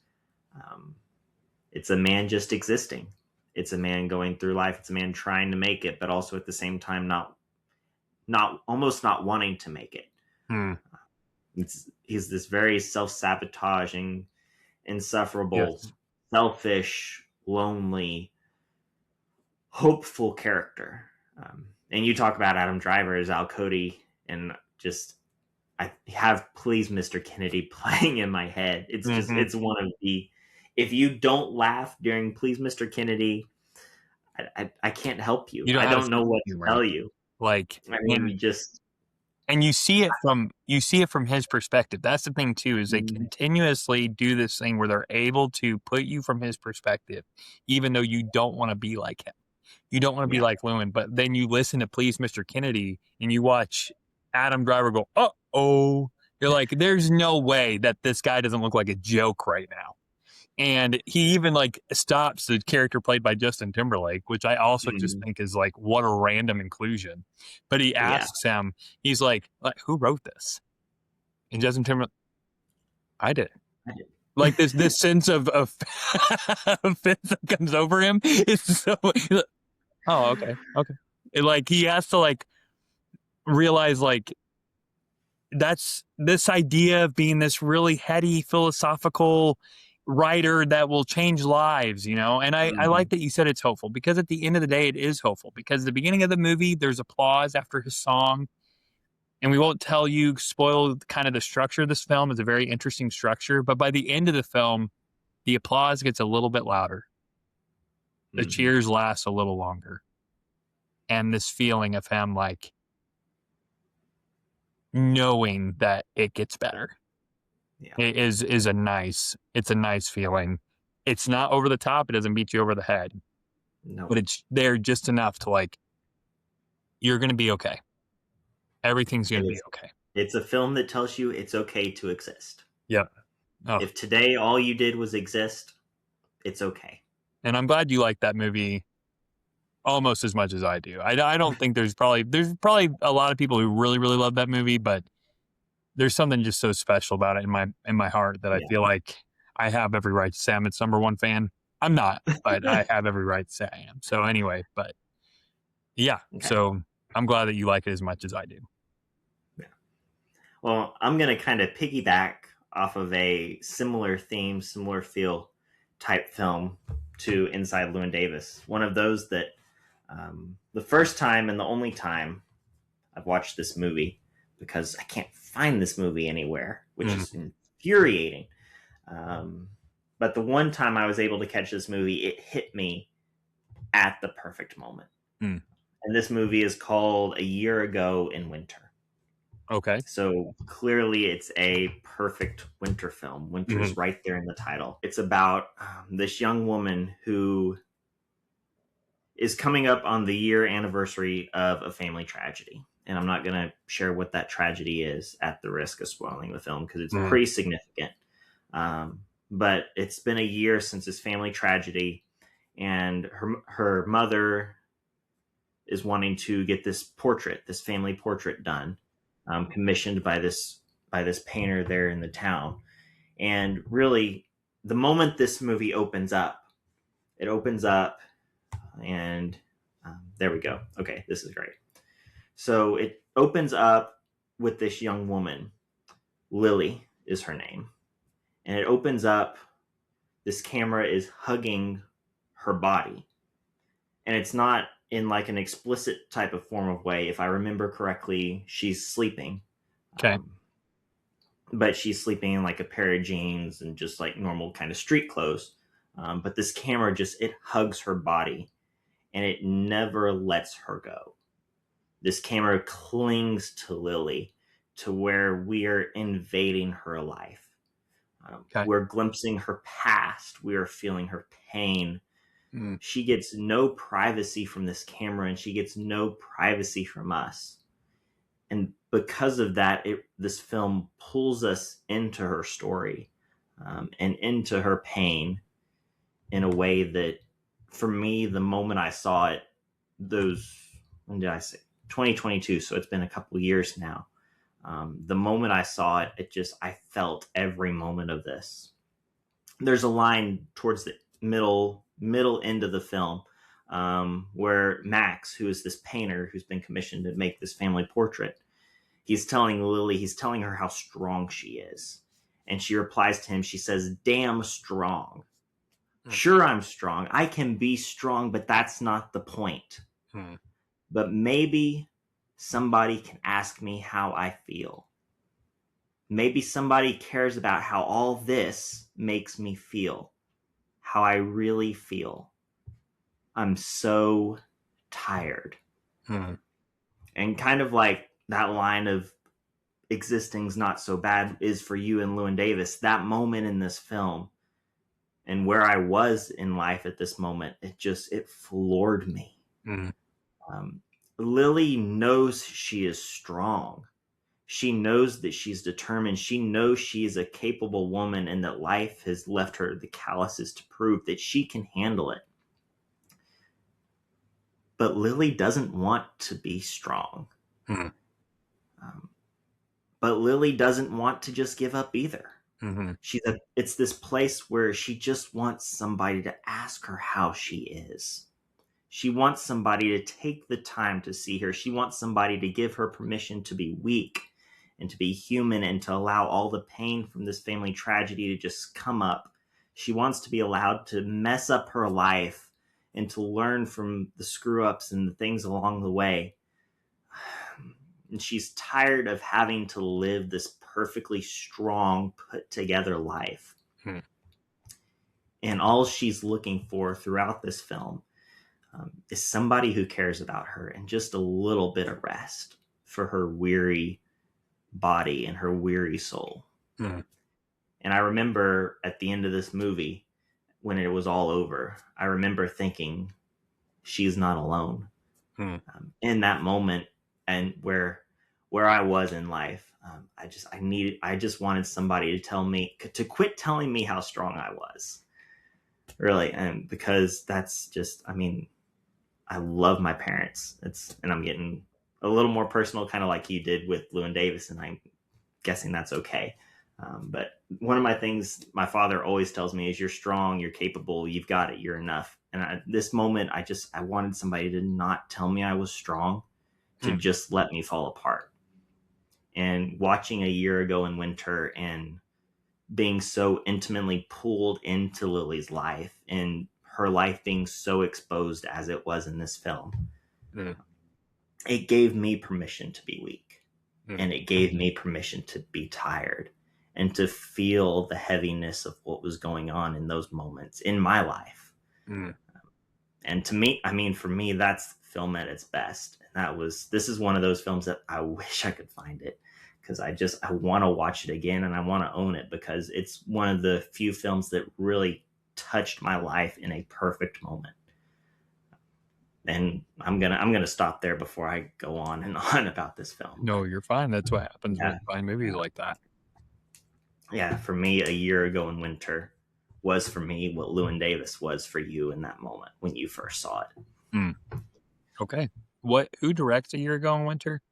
It's a man just existing. It's a man going through life. It's a man trying to make it, but also at the same time not wanting to make it. He's this very self-sabotaging, insufferable, selfish, lonely, hopeful character. And you talk about Adam Driver as Al Cody, and just I have Please Mr. Kennedy playing in my head. It's just it's one of the, if you don't laugh during Please Mr. Kennedy, I can't help you. I don't know what to tell you. Like, I mean, and you see it from his perspective. That's the thing too, is they continuously do this thing where they're able to put you from his perspective, even though you don't want to be like him. You don't want to be like Llewyn, but then you listen to Please Mr. Kennedy and you watch Adam Driver go, uh-oh. You're like, there's no way that this guy doesn't look like a joke right now. And he even like stops the character played by Justin Timberlake, which I also just think is like, what a random inclusion. But he asks him, he's like, who wrote this? And Justin Timberlake, I did. Like this sense of offense that comes over him is so, oh, okay. Like he has to like realize like, that's this idea of being this really heady philosophical writer that will change lives, and I like that you said it's hopeful, because at the end of the day it is hopeful, because at the beginning of the movie there's applause after his song, and we won't spoil kind of the structure of this film. It's a very interesting structure, but by the end of the film the applause gets a little bit louder, The cheers last a little longer. And this feeling of him like knowing that it gets better. Yeah. It's a nice feeling. It's not over the top. It doesn't beat you over the head, No. but it's there just enough to like, you're going to be okay. Everything's going to be okay. It's a film that tells you it's okay to exist. Yep. Oh. If today all you did was exist, it's okay. And I'm glad you like that movie almost as much as I do. I don't think there's probably a lot of people who really, really love that movie, but there's something just so special about it in my heart that I feel like I have every right to say I'm its number one fan. I'm not, but I have every right to say I am. So anyway, but yeah, so I'm glad that you like it as much as I do. Yeah. Well, I'm going to kind of piggyback off of a similar theme, similar feel type film to Inside Llewyn Davis. One of those that the first time and the only time I've watched this movie, because I can't find this movie anywhere, which is infuriating. But the one time I was able to catch this movie, it hit me at the perfect moment. And this movie is called A Year Ago in Winter. Okay. So clearly it's a perfect winter film. Winter is right there in the title. It's about this young woman who is coming up on the year anniversary of a family tragedy. And I'm not going to share what that tragedy is at the risk of spoiling the film because it's pretty significant. But it's been a year since this family tragedy, and her mother is wanting to get this family portrait done, commissioned by this painter there in the town. And really, the moment this movie opens up, and there we go. Okay, this is great. So it opens up with this young woman. Lily is her name. And it opens up, this camera is hugging her body. And it's not in like an explicit type of form of way. If I remember correctly, she's sleeping. Okay. But she's sleeping in like a pair of jeans and just like normal kind of street clothes. But this camera it hugs her body and it never lets her go. This camera clings to Lily to where we are invading her life. We're glimpsing her past. We are feeling her pain. She gets no privacy from this camera and she gets no privacy from us. And because of that, this film pulls us into her story and into her pain in a way that, for me, the moment I saw it, when did I say? 2022, so it's been a couple years now. The moment I saw it, I felt every moment of this. There's a line towards the middle end of the film where Max, who is this painter who's been commissioned to make this family portrait, he's telling her how strong she is. And she replies to him, she says, "Damn strong." Sure, I'm strong. I can be strong, but that's not the point. But maybe somebody can ask me how I feel. Maybe somebody cares about how all this makes me feel, how I really feel. I'm so tired. And kind of like that line of existing's not so bad is for you and Llewyn Davis, that moment in this film and where I was in life at this moment, it floored me. Lily knows she is strong. She knows that she's determined. She knows she is a capable woman and that life has left her the calluses to prove that she can handle it. But Lily doesn't want to be strong. But Lily doesn't want to just give up either. It's this place where she just wants somebody to ask her how she is. She wants somebody to take the time to see her. She wants somebody to give her permission to be weak and to be human and to allow all the pain from this family tragedy to just come up. She wants to be allowed to mess up her life and to learn from the screw-ups and the things along the way. And she's tired of having to live this perfectly strong, put-together life. And all she's looking for throughout this film is somebody who cares about her and just a little bit of rest for her weary body and her weary soul. Mm. And I remember at the end of this movie, when it was all over, I remember thinking, she's not alone. Mm. In that moment, and where I was in life, I just wanted somebody to quit telling me how strong I was, really. And because that's just, I mean, I love my parents. And I'm getting a little more personal, kind of like you did with Llewyn Davis, and I'm guessing that's okay. But one of my things my father always tells me is, you're strong, you're capable, you've got it, you're enough. And this moment, I wanted somebody to not tell me I was strong, to just let me fall apart. And watching A Year Ago in Winter and being so intimately pulled into Lily's life, and her life being so exposed as it was in this film, it gave me permission to be weak. And it gave me permission to be tired and to feel the heaviness of what was going on in those moments in my life. And to me, I mean, for me, that's film at its best. And this is one of those films that I wish I could find it, because I want to watch it again, and I want to own it, because it's one of the few films that really touched my life in a perfect moment. And I'm gonna stop there before I go on and on about this film. No, you're fine. That's what happens when you find movies like that. Yeah, for me, A Year Ago in Winter was for me what Llewyn Davis was for you in that moment when you first saw it. Okay. Who directs A Year Ago in Winter?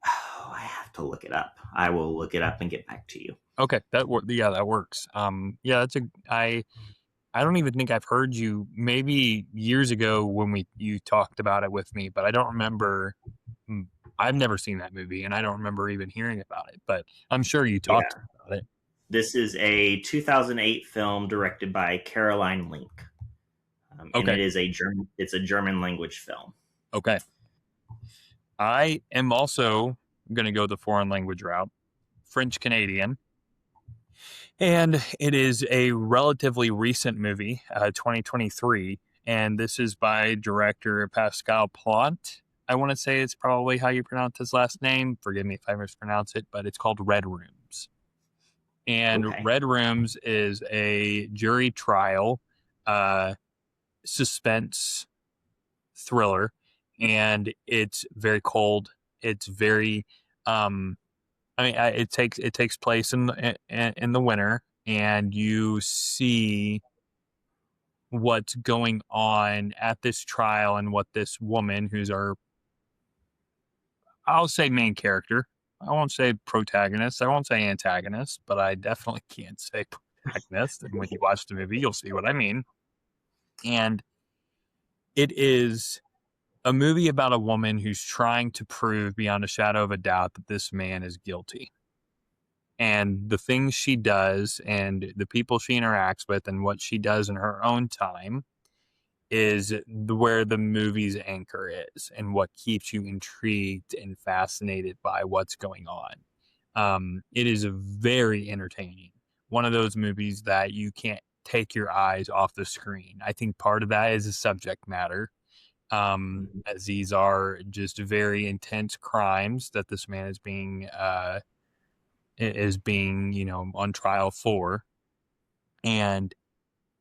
Oh, I have to look it up. I will look it up and get back to you. Okay, that works. Yeah, I don't even think I've heard you, maybe years ago when you talked about it with me, but I don't remember. I've never seen that movie, and I don't remember even hearing about it, but I'm sure you talked about it. This is a 2008 film directed by Caroline Link. And it is it's a German language film. Okay. I am also going to go the foreign language route, French Canadian. And it is a relatively recent movie, 2023. And this is by director Pascal Plante. I want to say it's probably how you pronounce his last name. Forgive me if I mispronounce it, but it's called Red Rooms. And Red Rooms is a jury trial suspense thriller. And it's very cold. It's very it takes place in the winter, and you see what's going on at this trial, and what this woman, who's I'll say main character. I won't say protagonist. I won't say antagonist, but I definitely can't say protagonist. And when you watch the movie, you'll see what I mean. And it is a movie about a woman who's trying to prove beyond a shadow of a doubt that this man is guilty. And the things she does and the people she interacts with and what she does in her own time is where the movie's anchor is, and what keeps you intrigued and fascinated by what's going on. It is very entertaining. One of those movies that you can't take your eyes off the screen. I think part of that is the subject matter, as these are just very intense crimes that this man is being on trial for, and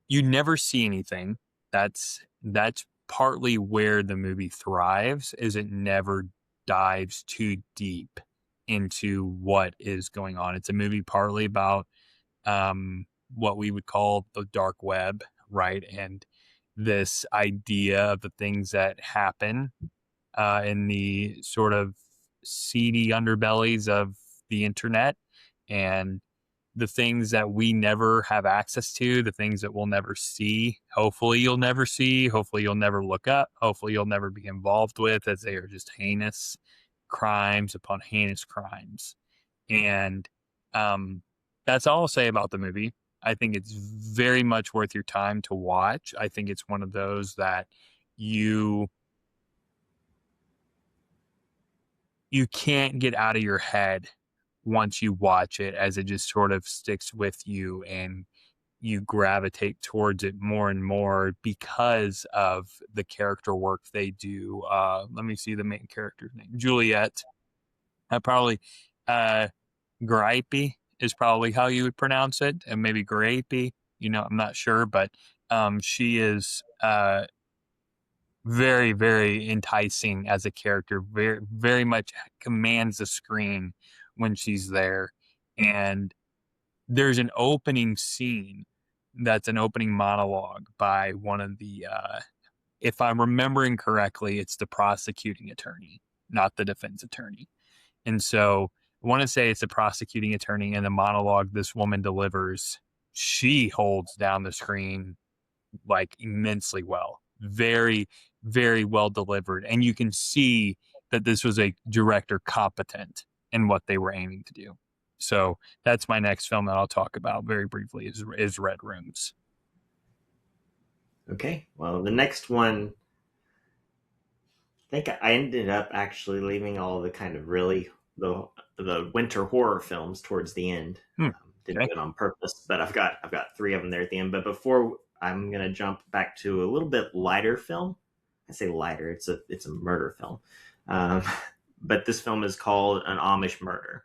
you never see anything. That's partly where the movie thrives, is it never dives too deep into what is going on. It's a movie partly about what we would call the dark web, right? And this idea of the things that happen in the sort of seedy underbellies of the internet, and the things that we never have access to, the things that we'll never see. Hopefully you'll never see, hopefully you'll never look up, hopefully you'll never be involved with, as they are just heinous crimes upon heinous crimes. And that's all I'll say about the movie. I think it's very much worth your time to watch. I think it's one of those that you can't get out of your head once you watch it, as it just sort of sticks with you, and you gravitate towards it more and more because of the character work they do. Let me see the main character's name, Juliet. Probably Gripey is probably how you would pronounce it, and maybe Grapey. I'm not sure, but she is very, very enticing as a character. Very, very much commands the screen when she's there. And there's an opening scene that's an opening monologue by one of the, if I'm remembering correctly, it's the prosecuting attorney, not the defense attorney. And so I want to say it's the prosecuting attorney, and the monologue this woman delivers, she holds down the screen like immensely well. Very, very well delivered. And you can see that this was a director competent in what they were aiming to do. So that's my next film that I'll talk about very briefly is Red Rooms. Okay. Well, the next one, I think I ended up actually leaving all the kind of really the winter horror films towards the end. Didn't do it on purpose, but I've got 3 of them there at the end. But before, I'm gonna jump back to a little bit lighter film. I say lighter; it's a murder film. But this film is called An Amish Murder.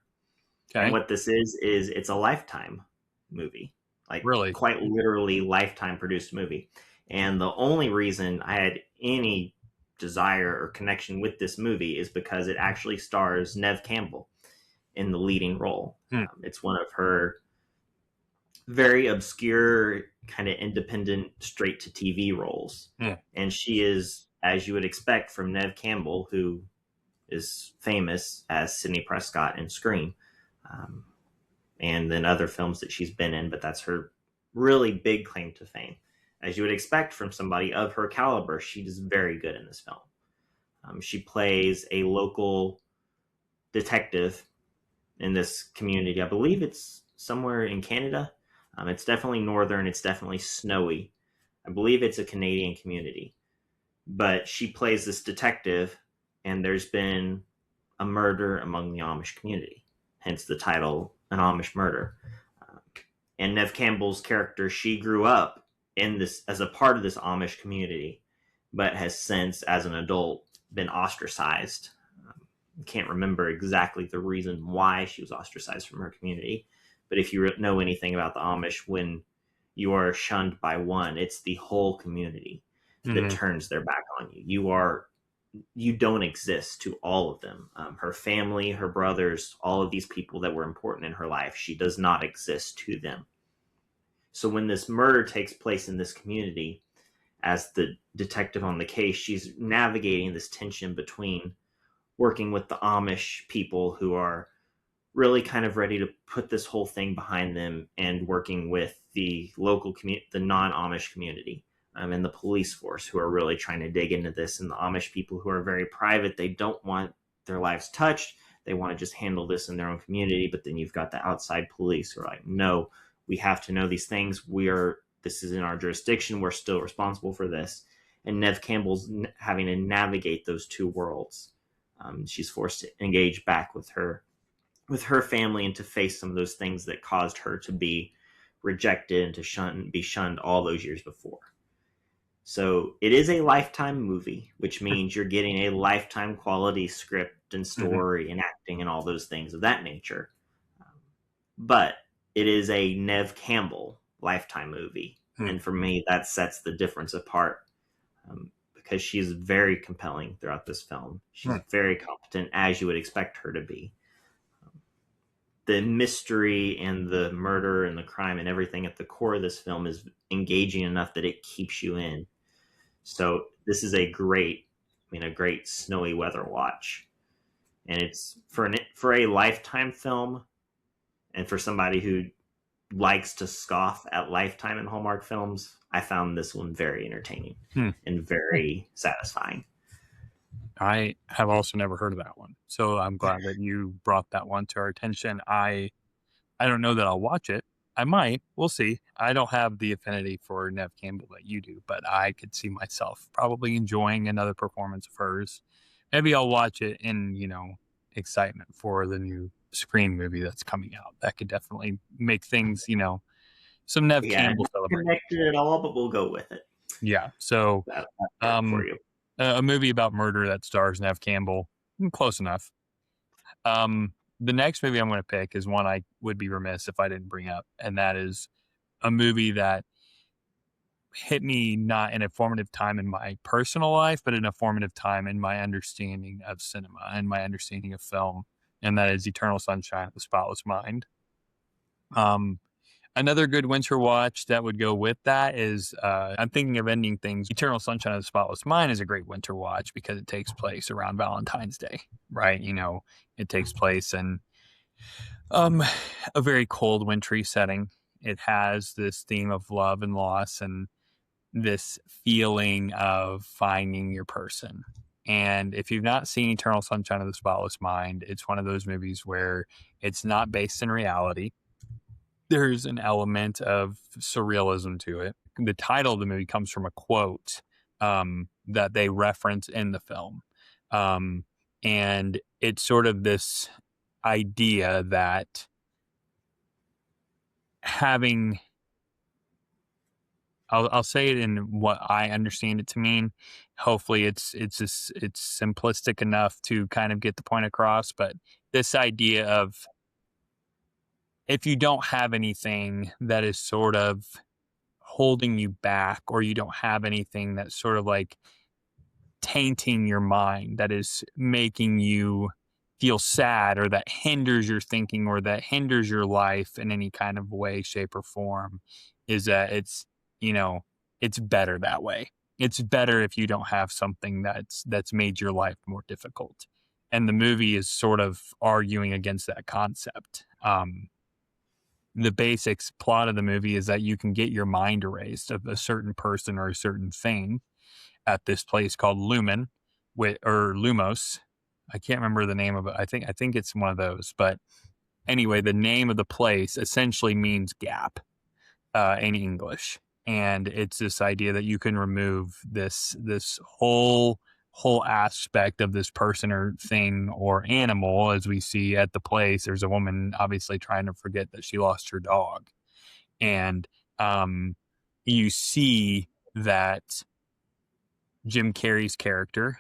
Okay. And what this is it's a Lifetime movie, like really, quite literally Lifetime produced movie. And the only reason I had any desire or connection with this movie is because it actually stars Neve Campbell in the leading role. It's one of her very obscure, kind of independent, straight to TV roles. And she is, as you would expect from Neve Campbell, who is famous as Sidney Prescott in Scream, and then other films that she's been in, but that's her really big claim to fame. As you would expect from somebody of her caliber, she is very good in this film. She plays a local detective in this community. I believe it's somewhere in Canada. It's definitely northern. It's definitely snowy. I believe it's a Canadian community. But she plays this detective, and there's been a murder among the Amish community. Hence the title, An Amish Murder. And Neve Campbell's character, she grew up in this as a part of this Amish community, but has since, as an adult, been ostracized. Can't remember exactly the reason why she was ostracized from her community, but if you know anything about the Amish, when you are shunned by one, it's the whole community that turns their back on you. You don't exist to all of them. Her family, her brothers, all of these people that were important in her life, she does not exist to them. So when this murder takes place in this community, as the detective on the case, she's navigating this tension between working with the Amish people who are really kind of ready to put this whole thing behind them, and working with the local community, the non-Amish community, and the police force, who are really trying to dig into this, and the Amish people who are very private. They don't want their lives touched. They want to just handle this in their own community. But then you've got the outside police who are like, no, we have to know these things. This is in our jurisdiction. We're still responsible for this. And Neve Campbell's having to navigate those two worlds. She's forced to engage back with her family, and to face some of those things that caused her to be rejected and to be shunned all those years before. So it is a Lifetime movie, which means you're getting a Lifetime quality script and story and acting and all those things of that nature. But it is a Neve Campbell Lifetime movie. And for me, that sets the difference apart, because she's very compelling throughout this film. She's very competent, as you would expect her to be. The mystery and the murder and the crime and everything at the core of this film is engaging enough that it keeps you in. So this is a great snowy weather watch. And it's for a Lifetime film, and for somebody who likes to scoff at Lifetime and Hallmark films, I found this one very entertaining and very satisfying. I have also never heard of that one, so I'm glad that you brought that one to our attention. I don't know that I'll watch it. I might. We'll see. I don't have the affinity for Neve Campbell that you do, but I could see myself probably enjoying another performance of hers. Maybe I'll watch it in, excitement for the new Scream movie that's coming out. That could definitely make things, some Nev Yeah, Campbell not celebration. connected at all, but we'll go with it. Yeah. So, That's for you. a movie about murder that stars Nev Campbell. Close enough. The next movie I'm going to pick is one I would be remiss if I didn't bring up, and that is a movie that hit me not in a formative time in my personal life, but in a formative time in my understanding of cinema and my understanding of film, and that is Eternal Sunshine of the Spotless Mind. Another good winter watch that would go with that is I'm thinking of ending things. Eternal Sunshine of the Spotless Mind is a great winter watch because it takes place around Valentine's Day, right? You know, it takes place in a very cold, wintry setting. It has this theme of love and loss and this feeling of finding your person. And if you've not seen Eternal Sunshine of the Spotless Mind, it's one of those movies where it's not based in reality. There's an element of surrealism to it. The title of the movie comes from a quote that they reference in the film. And it's sort of this idea that having, I'll say it in what I understand it to mean. Hopefully it's simplistic enough to kind of get the point across, but this idea of if you don't have anything that is sort of holding you back, or you don't have anything that's sort of like tainting your mind, that is making you feel sad, or that hinders your thinking, or that hinders your life in any kind of way, shape, or form, is that it's, you know, it's better that way. It's better if you don't have something that's made your life more difficult. And the movie is sort of arguing against that concept. The basics plot of the movie is that you can get your mind erased of a certain person or a certain thing at this place called Lumen, or Lumos. I can't remember the name of it. I think it's one of those. But anyway, the name of the place essentially means gap in English, and it's this idea that you can remove this whole aspect of this person or thing or animal. As we see at the place, there's a woman obviously trying to forget that she lost her dog, and you see that Jim Carrey's character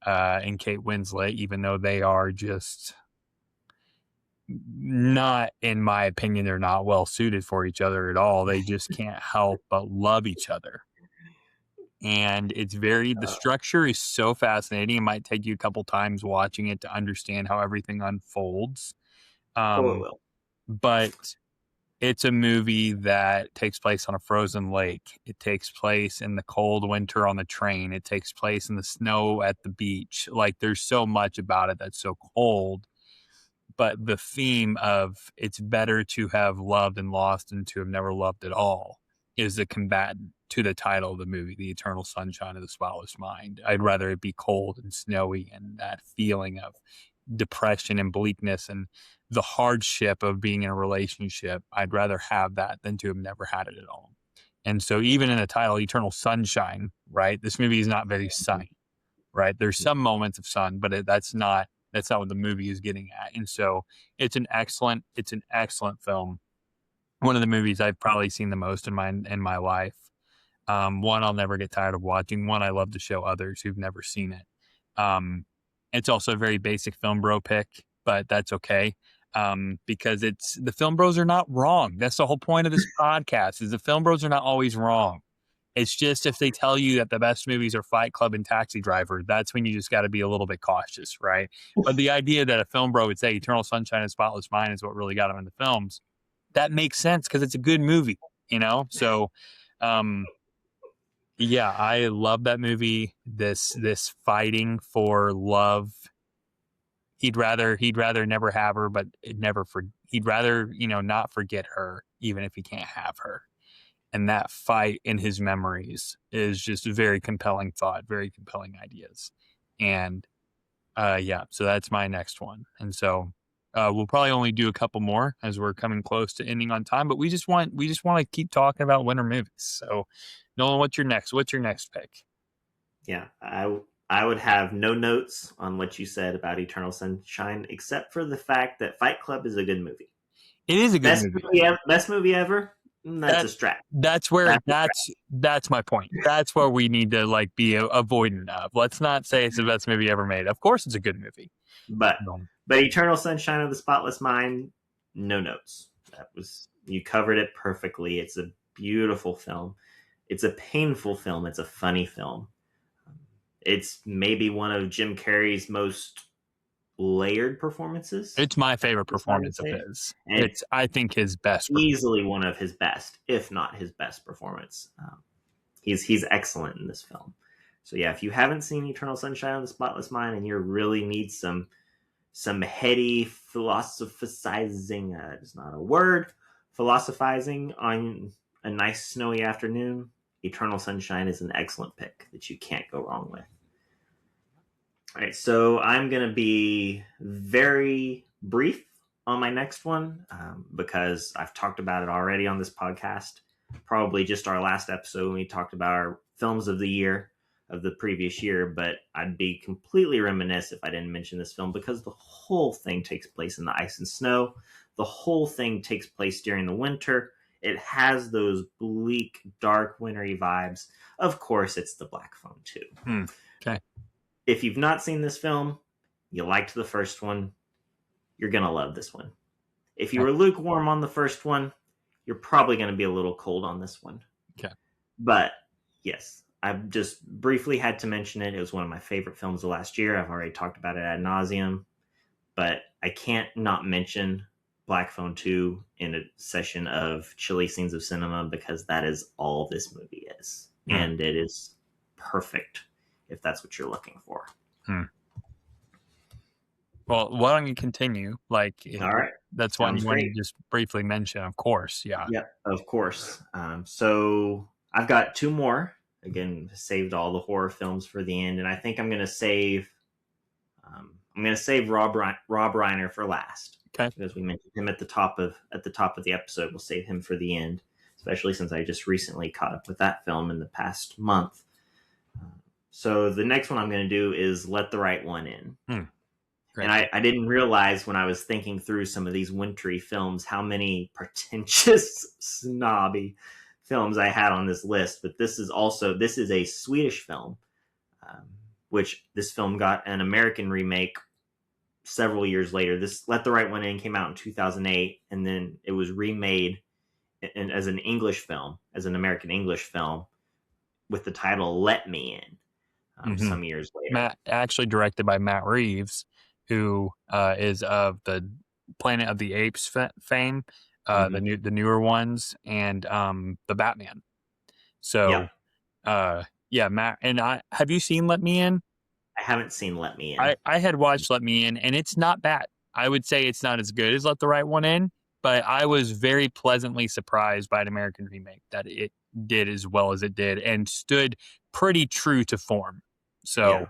and Kate Winslet, even though they are just not, in my opinion, they're not well suited for each other at all. They just can't help but love each other. And it's the structure is so fascinating. It might take you a couple times watching it to understand how everything unfolds. It will. But it's a movie that takes place on a frozen lake. It takes place in the cold winter on the train. It takes place in the snow at the beach. Like, there's so much about it that's so cold. But the theme of it's better to have loved and lost than to have never loved at all is the combatant to the title of the movie, The Eternal Sunshine of the Spotless Mind. I'd rather it be cold and snowy, and that feeling of depression and bleakness and the hardship of being in a relationship. I'd rather have that than to have never had it at all. And so even in the title, Eternal Sunshine, right? This movie is not very sunny, right? There's some moments of sun, but that's not what the movie is getting at. And so it's an excellent film. One of the movies I've probably seen the most in my life. One I'll never get tired of watching. One I love to show others who've never seen it. It's also a very basic film bro pick, but that's okay. Because the film bros are not wrong. That's the whole point of this podcast, is the film bros are not always wrong. It's just if they tell you that the best movies are Fight Club and Taxi Driver, that's when you just got to be a little bit cautious, right? But the idea that a film bro would say Eternal Sunshine of Spotless Mind is what really got him into films, that makes sense because it's a good movie, you know? So, yeah, I love that movie. This fighting for love. He'd rather never have her, but he'd rather, not forget her, even if he can't have her. And that fight in his memories is just a very compelling thought, very compelling ideas. And so that's my next one. And so we'll probably only do a couple more as we're coming close to ending on time, but we just want to keep talking about winter movies. So Nolan, what's your next pick? Yeah, I would have no notes on what you said about Eternal Sunshine, except for the fact that Fight Club is a good movie. It is a good movie. Best movie ever. That's a stretch. That's my point. That's where we need to like be avoidant of. Let's not say it's the best movie ever made. Of course, it's a good movie. But Eternal Sunshine of the Spotless Mind, no notes. You covered it perfectly. It's a beautiful film. It's a painful film. It's a funny film. It's maybe one of Jim Carrey's most layered performances. It's my favorite performance of his. It's, I think, his best. Easily one of his best, if not his best performance. He's excellent in this film. So yeah, if you haven't seen Eternal Sunshine of the Spotless Mind and you really need some heady philosophizing, it's not a word, philosophizing on a nice snowy afternoon, Eternal Sunshine is an excellent pick that you can't go wrong with. All right, so I'm going to be very brief on my next one because I've talked about it already on this podcast. Probably just our last episode when we talked about our films of the year, of the previous year, but I'd be completely remiss if I didn't mention this film because the whole thing takes place in the ice and snow. The whole thing takes place during the winter. It has those bleak, dark, wintry vibes. Of course, it's The Black Phone 2. Okay. If you've not seen this film, you liked the first one, you're going to love this one. If you were lukewarm on the first one, you're probably going to be a little cold on this one. Okay. But yes, I've just briefly had to mention it. It was one of my favorite films of last year. I've already talked about it ad nauseum, but I can't not mention Black Phone 2 in a session of Chilly Scenes of Cinema because that is all this movie is. And it is perfect if that's what you're looking for. Well, why don't you continue? All right. That's one you want to just briefly mention, of course. Yeah. Yeah, of course. So I've got two more. Again, saved all the horror films for the end, and I think I'm going to save Rob Reiner for last. Okay. Because we mentioned him at the top of the episode. We'll save him for the end, especially since I just recently caught up with that film in the past month. So the next one I'm going to do is Let the Right One In. Great. And I didn't realize when I was thinking through some of these wintry films how many pretentious, snobby films I had on this list. But this is a Swedish film, which this film got an American remake several years later. This Let the Right One In came out in 2008, and then it was remade as an English film, as an American English film, with the title Let Me In. Some years later. Actually directed by Matt Reeves, who is of the Planet of the Apes fame, the newer ones, and the Batman. So, Matt, and have you seen Let Me In? I haven't seen Let Me In. I had watched Let Me In, and it's not bad. I would say it's not as good as Let the Right One In, but I was very pleasantly surprised by an American remake that it did as well as it did and stood pretty true to form. So,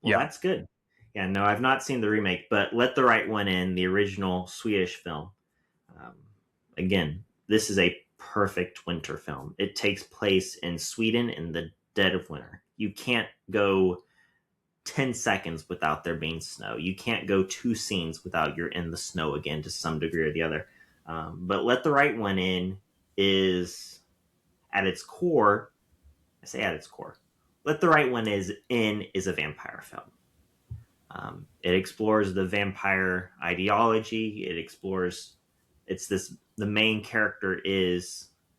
that's good. Yeah, no, I've not seen the remake, but Let the Right One In, the original Swedish film. Again, this is a perfect winter film. It takes place in Sweden in the dead of winter. You can't go 10 seconds without there being snow. You can't go 2 scenes without you're in the snow again to some degree or the other. But Let the Right One In is, at its core, I say at its core, Let the Right One is a vampire film. It explores the vampire ideology. It explores, the main character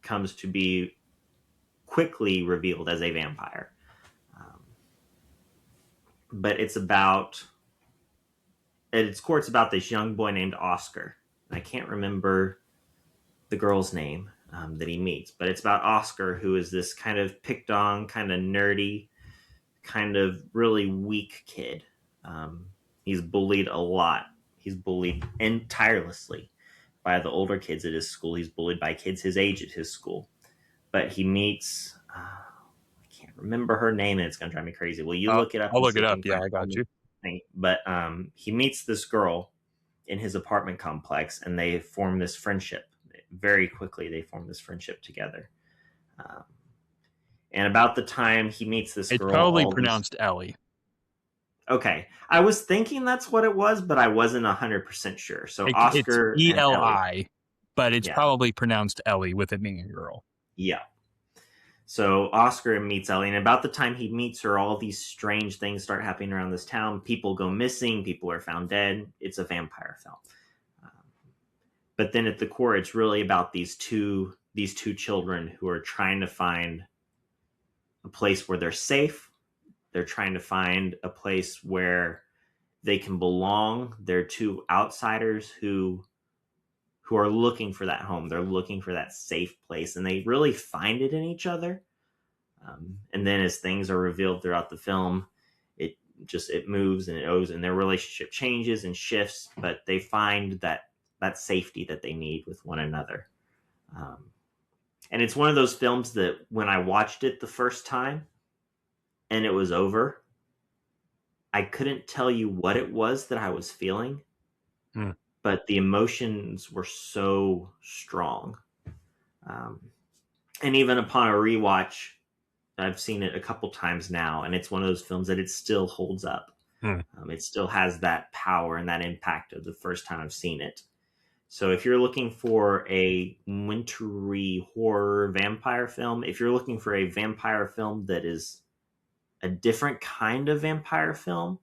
comes to be quickly revealed as a vampire. But it's about, at its core, it's about this young boy named Oscar. And I can't remember the girl's name that he meets, but it's about Oscar, who is this kind of picked on, kind of nerdy, kind of really weak kid. He's bullied a lot. He's bullied tirelessly by the older kids at his school. He's bullied by kids his age at his school. But he meets, I can't remember her name, and it's going to drive me crazy. Will you look it up? I'll look it up. Yeah, I got you. But he meets this girl in his apartment complex, and they form this friendship. Very quickly, they form this friendship together. And about the time he meets this girl... It's probably pronounced Ellie. Okay. I was thinking that's what it was, but I wasn't 100% sure. So Oscar... It's Eli. but it's Yeah. probably pronounced Ellie with it being a girl. Yeah. So Oscar meets Ellie, and about the time he meets her, all these strange things start happening around this town. People go missing. People are found dead. It's a vampire film. But then at the core, it's really about these two children who are trying to find a place where they're safe. They're trying to find a place where they can belong. They're two outsiders who are looking for that home. They're looking for that safe place, and they really find it in each other. And then as things are revealed throughout the film, it moves and it goes, and their relationship changes and shifts, but they find that safety that they need with one another. And it's one of those films that when I watched it the first time and it was over, I couldn't tell you what it was that I was feeling, but the emotions were so strong. And even upon a rewatch, I've seen it a couple times now, and it's one of those films that it still holds up. It still has that power and that impact of the first time I've seen it. So if you're looking for a wintry horror vampire film, if you're looking for a vampire film that is a different kind of vampire film,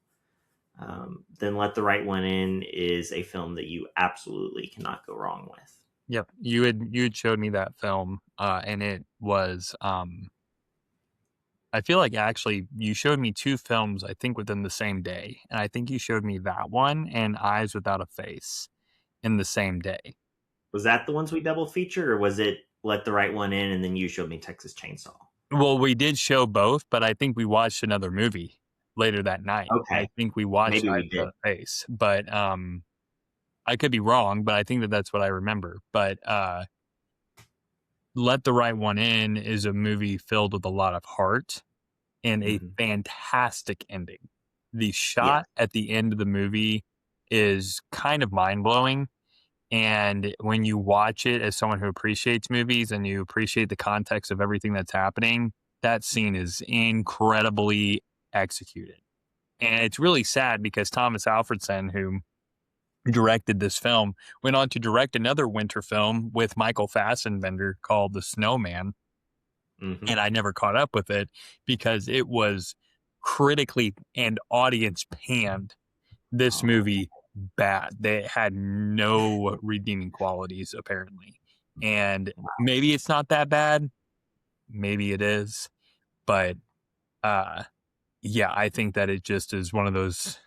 then Let the Right One In is a film that you absolutely cannot go wrong with. Yep. You had showed me that film, and it was, I feel like actually you showed me two films, I think within the same day. And I think you showed me that one and Eyes Without a Face in the same day. Was that the ones we double featured, or was it Let the Right One In and then you showed me Texas Chainsaw? Well, we did show both, but I think we watched another movie later that night. Okay. I think we watched Maybe Eyes we did. Without a Face, but I could be wrong, but I think that's what I remember. But Let the Right One In is a movie filled with a lot of heart and a fantastic ending. The shot at the end of the movie is kind of mind-blowing. And when you watch it as someone who appreciates movies and you appreciate the context of everything that's happening, that scene is incredibly executed. And it's really sad because Thomas Alfredson, who directed this film, went on to direct another winter film with Michael Fassbender called The Snowman. And I never caught up with it because it was critically and audience panned this movie bad. They had no redeeming qualities, apparently. And maybe it's not that bad. Maybe it is. But yeah, I think that it just is one of those,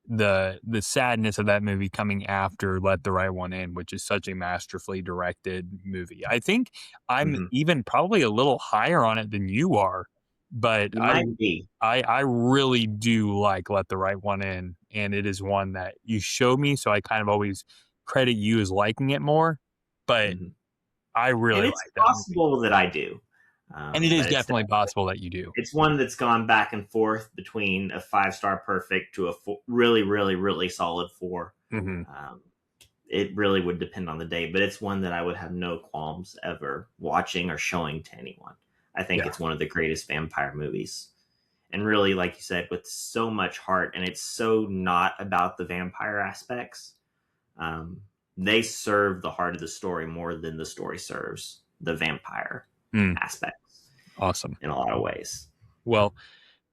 the sadness of that movie coming after Let the Right One In, which is such a masterfully directed movie. I think I'm even probably a little higher on it than you are, but I really do like Let the Right One In, and it is one that you show me, so I kind of always credit you as liking it more, but I really like that movie. It's possible that I do. And it is definitely possible that you do. It's one that's gone back and forth between a 5-star perfect to a really, really, really solid 4. It really would depend on the day, but it's one that I would have no qualms ever watching or showing to anyone. I think it's one of the greatest vampire movies. And really, like you said, with so much heart, and it's so not about the vampire aspects. They serve the heart of the story more than the story serves the vampire aspects. Awesome. In a lot of ways. Well,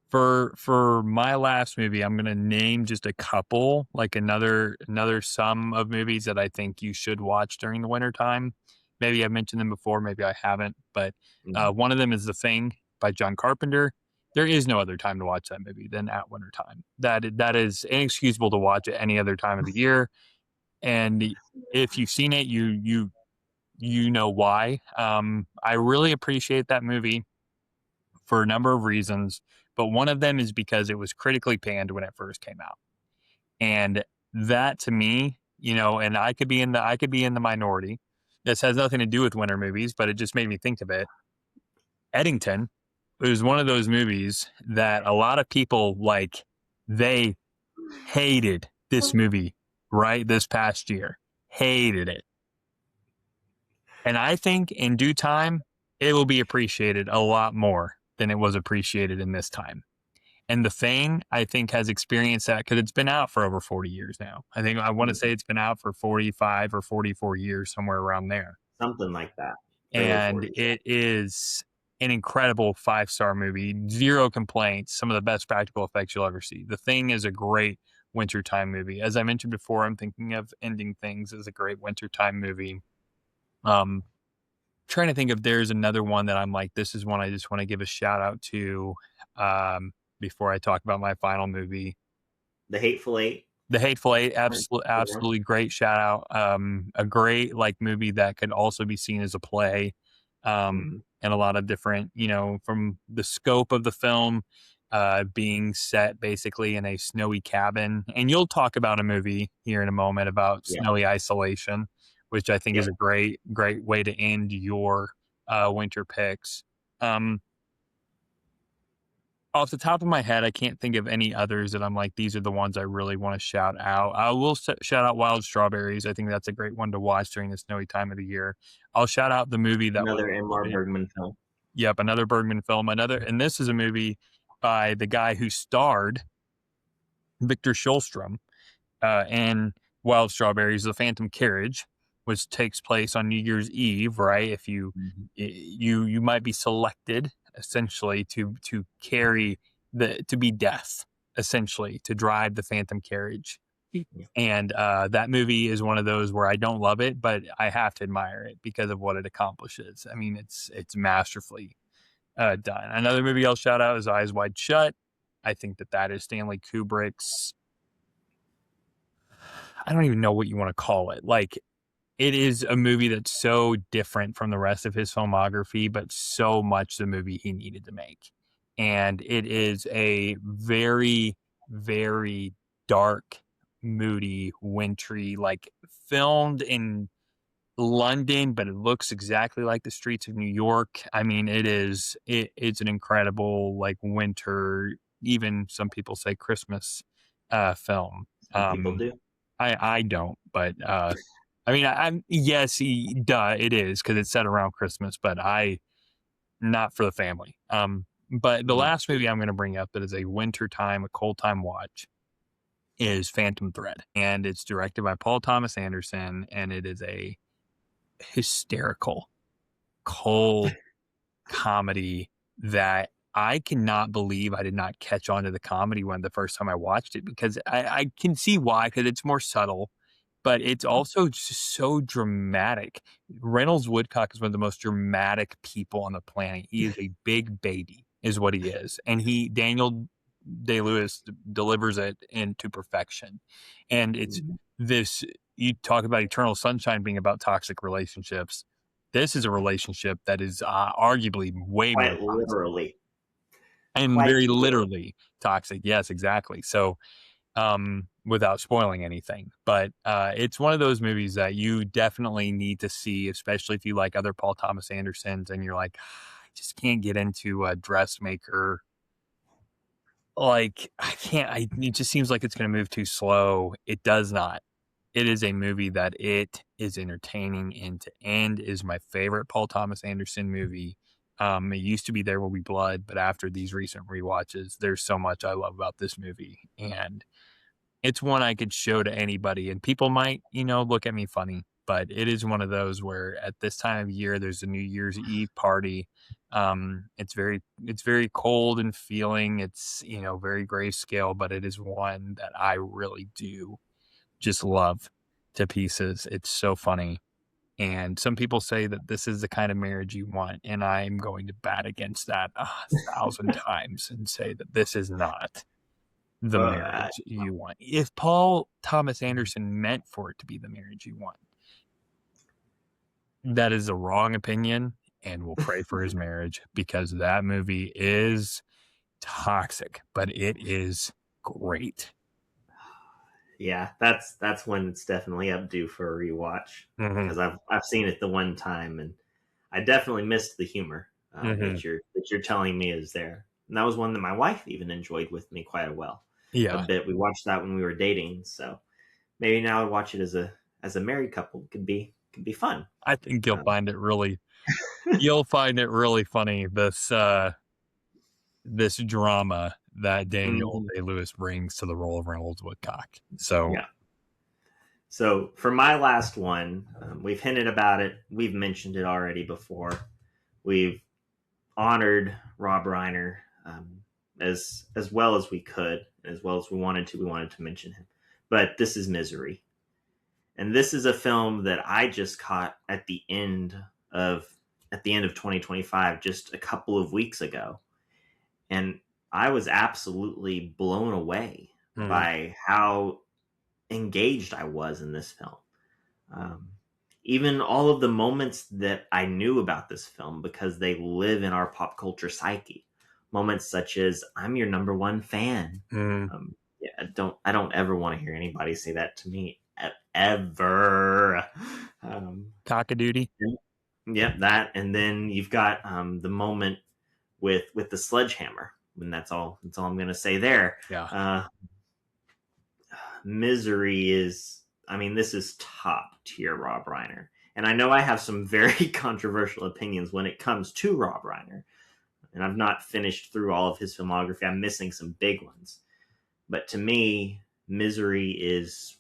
for my last movie, I'm going to name just a couple, like another sum of movies that I think you should watch during the wintertime. Maybe I've mentioned them before, maybe I haven't, but one of them is The Thing by John Carpenter. There is no other time to watch that movie than at wintertime. That is inexcusable to watch at any other time of the year. And if you've seen it, you know why. I really appreciate that movie for a number of reasons, but one of them is because it was critically panned when it first came out. And that to me, and I could be in the minority. This has nothing to do with winter movies, but it just made me think of it. Eddington was one of those movies that a lot of people they hated this movie right this past year. Hated it. And I think in due time, it will be appreciated a lot more than it was appreciated in this time. And The Thing, I think, has experienced that because it's been out for over 40 years now. I want to say it's been out for 45 or 44 years, somewhere around there. Something like that. Early And 40s. it is an incredible 5-star movie. Zero complaints. Some of the best practical effects you'll ever see. The Thing is a great wintertime movie. As I mentioned before, I'm thinking of Ending Things as a great wintertime movie. Trying to think if there's another one that I'm like, this is one I just want to give a shout out to before I talk about my final movie. The Hateful Eight. The Hateful Eight, absolutely great shout out. A great movie that could also be seen as a play, and a lot of different, from the scope of the film, being set basically in a snowy cabin. And you'll talk about a movie here in a moment about snowy isolation, which I think is a great way to end your winter picks. Off the top of my head, I can't think of any others that I'm like, these are the ones I really want to shout out. I will shout out Wild Strawberries. I think that's a great one to watch during the snowy time of the year. I'll shout out the movie that another Ingmar Bergman film. Yep, another Bergman film. And this is a movie by the guy who starred Victor Schulstrom in Wild Strawberries, The Phantom Carriage, which takes place on New Year's Eve, right? If you might be selected essentially to carry to be death, essentially, to drive the Phantom Carriage. And that movie is one of those where I don't love it, but I have to admire it because of what it accomplishes. I mean, it's masterfully done. Another movie I'll shout out is Eyes Wide Shut. I think that is Stanley Kubrick's, I don't even know what you want to call it. Like, it is a movie that's so different from the rest of his filmography, but so much the movie he needed to make. And it is a very, very dark, moody, wintry, filmed in London, but it looks exactly like the streets of New York. I mean, it's an incredible, winter, even some people say Christmas film. Some people do. I don't, but I mean, yes, it is because it's set around Christmas, but not for the family. But the last movie I'm going to bring up that is a wintertime, a cold time watch is Phantom Thread, and it's directed by Paul Thomas Anderson, and it is a hysterical, cold comedy that I cannot believe I did not catch on to the comedy when the first time I watched it, because I can see why, because it's more subtle. But it's also just so dramatic. Reynolds Woodcock is one of the most dramatic people on the planet. He is a big baby, is what he is. And Daniel Day-Lewis delivers it into perfection. And it's this, you talk about Eternal Sunshine being about toxic relationships. This is a relationship that is arguably way quite more toxic. Literally. And quite very literally toxic. Yes, exactly. So, without spoiling anything, but it's one of those movies that you definitely need to see, especially if you like other Paul Thomas Andersons and you're like, I just can't get into a dressmaker. It just seems like it's going to move too slow. It does not. It is a movie that it is entertaining end to end. Is my favorite Paul Thomas Anderson movie. It used to be There Will Be Blood, but after these recent rewatches, there's so much I love about this movie, and it's one I could show to anybody, and people might, look at me funny, but it is one of those where at this time of year, there's a New Year's Eve party. It's very cold and feeling. It's, very grayscale, but it is one that I really do just love to pieces. It's so funny. And some people say that this is the kind of marriage you want, and I'm going to bat against that 1,000 times and say that this is not the marriage you want. If Paul Thomas Anderson meant for it to be the marriage you want, that is a wrong opinion, and we'll pray for his marriage, because that movie is toxic, but it is great. Yeah, that's when it's definitely up due for a rewatch, because I've seen it the one time, and I definitely missed the humor that you're telling me is there. And that was one that my wife even enjoyed with me quite a bit. We watched that when we were dating, so maybe now I'd watch it as a married couple. Could be fun. I think you'll find it really funny, this drama that Daniel Mhm. Day-Lewis brings to the role of Reynolds Woodcock. So Yeah. So for my last one, we've hinted about it. We've mentioned it already before. We've honored Rob Reiner as well as we could, as well as we wanted to. We wanted to mention him, but this is Misery, and this is a film that I just caught of at the end of 2025, just a couple of weeks ago, and I was absolutely blown away by how engaged I was in this film. Um, Even all of the moments that I knew about this film because they live in our pop culture psyche. Moments such as "I'm your number one fan." Yeah, I don't ever want to hear anybody say that to me ever. Cockadoodie. Yeah, that, and then you've got the moment with the sledgehammer, and that's all I'm gonna say there. Yeah. Misery is, I mean, this is top tier Rob Reiner. And I know I have some very controversial opinions when it comes to Rob Reiner. And I've not finished through all of his filmography. I'm missing some big ones. But to me, Misery is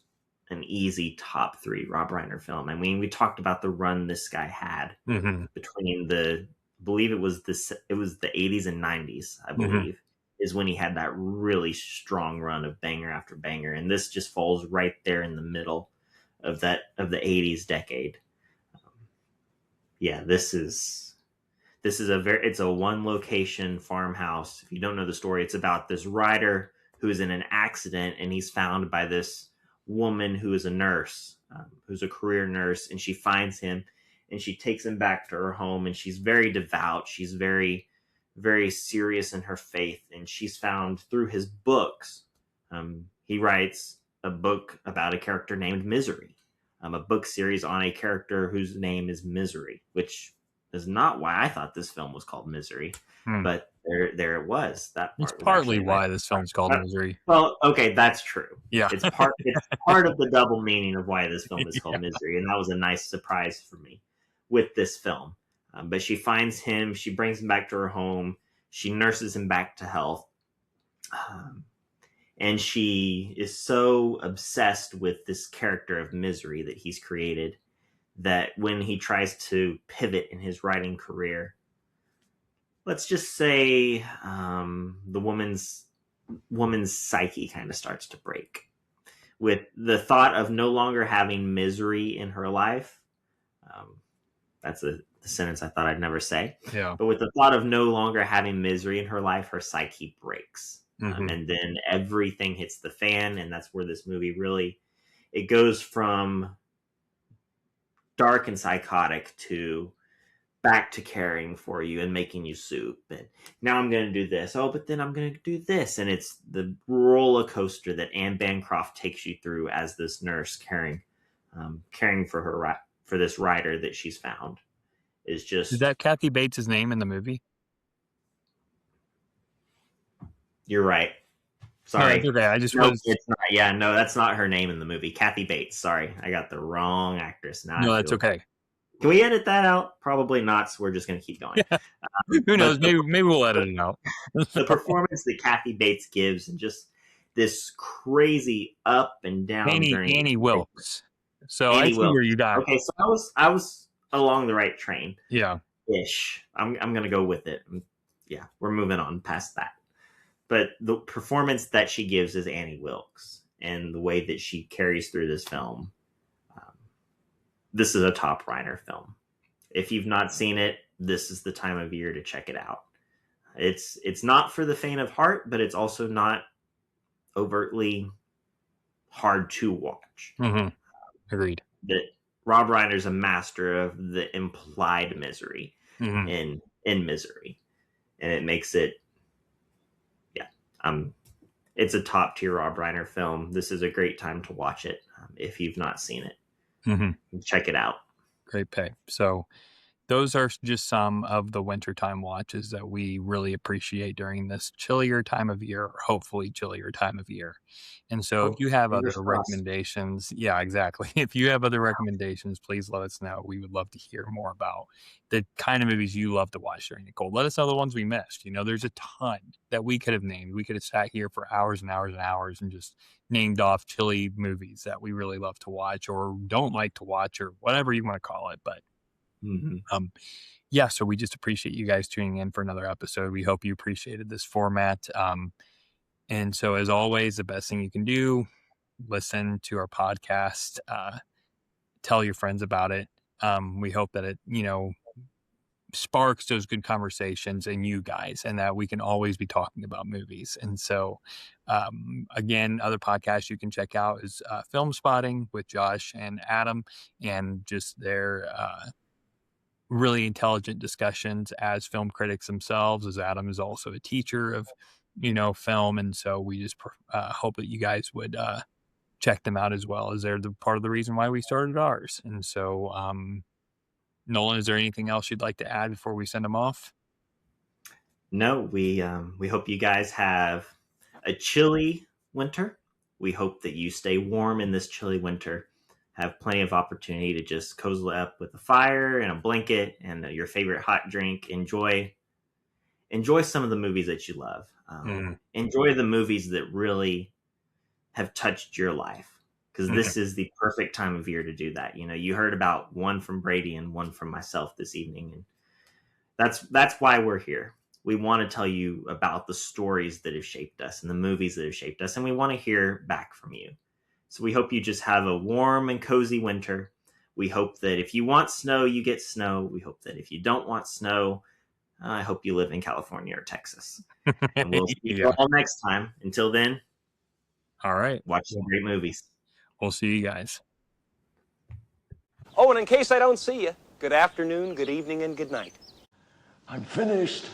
an easy top 3 Rob Reiner film. I mean, we talked about the run this guy had between I believe it was the 80s and 90s, I believe, is when he had that really strong run of banger after banger, and this just falls right there in the middle of the 80s decade. Yeah, this is it's a one location farmhouse. If you don't know the story, it's about this writer who is in an accident, and he's found by this woman who is a nurse, who's a career nurse, and she finds him and she takes him back to her home, and she's very devout. She's very, very serious in her faith, and she's found through his books. He writes a book about a character named Misery, a book series on a character whose name is Misery, which is not why I thought this film was called Misery, but there it was. That part It's was partly actually why this film's called Misery. Well, okay, that's true. Yeah. It's part of the double meaning of why this film is called Yeah. Misery, and that was a nice surprise for me with this film. But she finds him, she brings him back to her home, she nurses him back to health, and she is so obsessed with this character of Misery that he's created that when he tries to pivot in his writing career, let's just say the woman's psyche kind of starts to break with the thought of no longer having misery in her life. That's a sentence I thought I'd never say. Yeah. But with the thought of no longer having misery in her life, her psyche breaks. And then everything hits the fan, and that's where this movie really, it goes from dark and psychotic to back to caring for you and making you soup. And now I'm going to do this. Oh, but then I'm going to do this. And it's the roller coaster that Anne Bancroft takes you through as this nurse caring for this writer that she's found is just. Is that Kathy Bates' name in the movie? You're right. Sorry. No, okay. I just no, was. It's not. Yeah, no, that's not her name in the movie. Kathy Bates. Sorry, I got the wrong actress. Now No, that's okay. Can we edit that out? Probably not. So we're just going to keep going. Yeah. Who knows? Maybe we'll edit it out. The performance that Kathy Bates gives, and just this crazy up and down journey. Annie Wilkes. So Annie I see Wilkes. Where you got. Okay, so I was along the right train. Yeah. Ish. I'm going to go with it. Yeah, we're moving on past that. But the performance that she gives is Annie Wilkes, and the way that she carries through this film. This is a top Reiner film. If you've not seen it, this is the time of year to check it out. It's not for the faint of heart, but it's also not overtly hard to watch. Agreed. That Rob Reiner's a master of the implied misery in Misery, and it makes it. It's a top tier Rob Reiner film. This is a great time to watch it if you've not seen it. Check it out. Great pick. So those are just some of the wintertime watches that we really appreciate during this chillier time of year, or hopefully chillier time of year. And so if Oh, you have other fingers crossed. recommendations, yeah, exactly. If you have other recommendations, please let us know. We would love to hear more about the kind of movies you love to watch during the cold. Let us know the ones we missed. There's a ton that we could have named. We could have sat here for hours and hours and hours and just named off chilly movies that we really love to watch or don't like to watch or whatever you want to call it. But Mm-hmm. yeah, so we just appreciate you guys tuning in for another episode. We hope you appreciated this format. And so, as always, the best thing you can do, listen to our podcast, tell your friends about it. We hope that it, sparks those good conversations in you guys and that we can always be talking about movies. And so, again, other podcasts you can check out is Film Spotting with Josh and Adam, and just their really intelligent discussions as film critics themselves, as Adam is also a teacher of film. And so we just hope that you guys would check them out, as well as they're the part of the reason why we started ours. And so Nolan, is there anything else you'd like to add before we send them off? No, we hope you guys have a chilly winter. We hope that you stay warm in this chilly winter, have plenty of opportunity to just cozy up with a fire and a blanket and your favorite hot drink. Enjoy some of the movies that you love. Enjoy the movies that really have touched your life, because this is the perfect time of year to do that. You heard about one from Brady and one from myself this evening, and that's why we're here. We want to tell you about the stories that have shaped us and the movies that have shaped us, and we want to hear back from you. So we hope you just have a warm and cozy winter. We hope that if you want snow, you get snow. We hope that if you don't want snow, I hope you live in California or Texas. And we'll see you all next time. Until then, all right, watch some great movies. We'll see you guys. Oh, and in case I don't see you, good afternoon, good evening, and good night. I'm finished.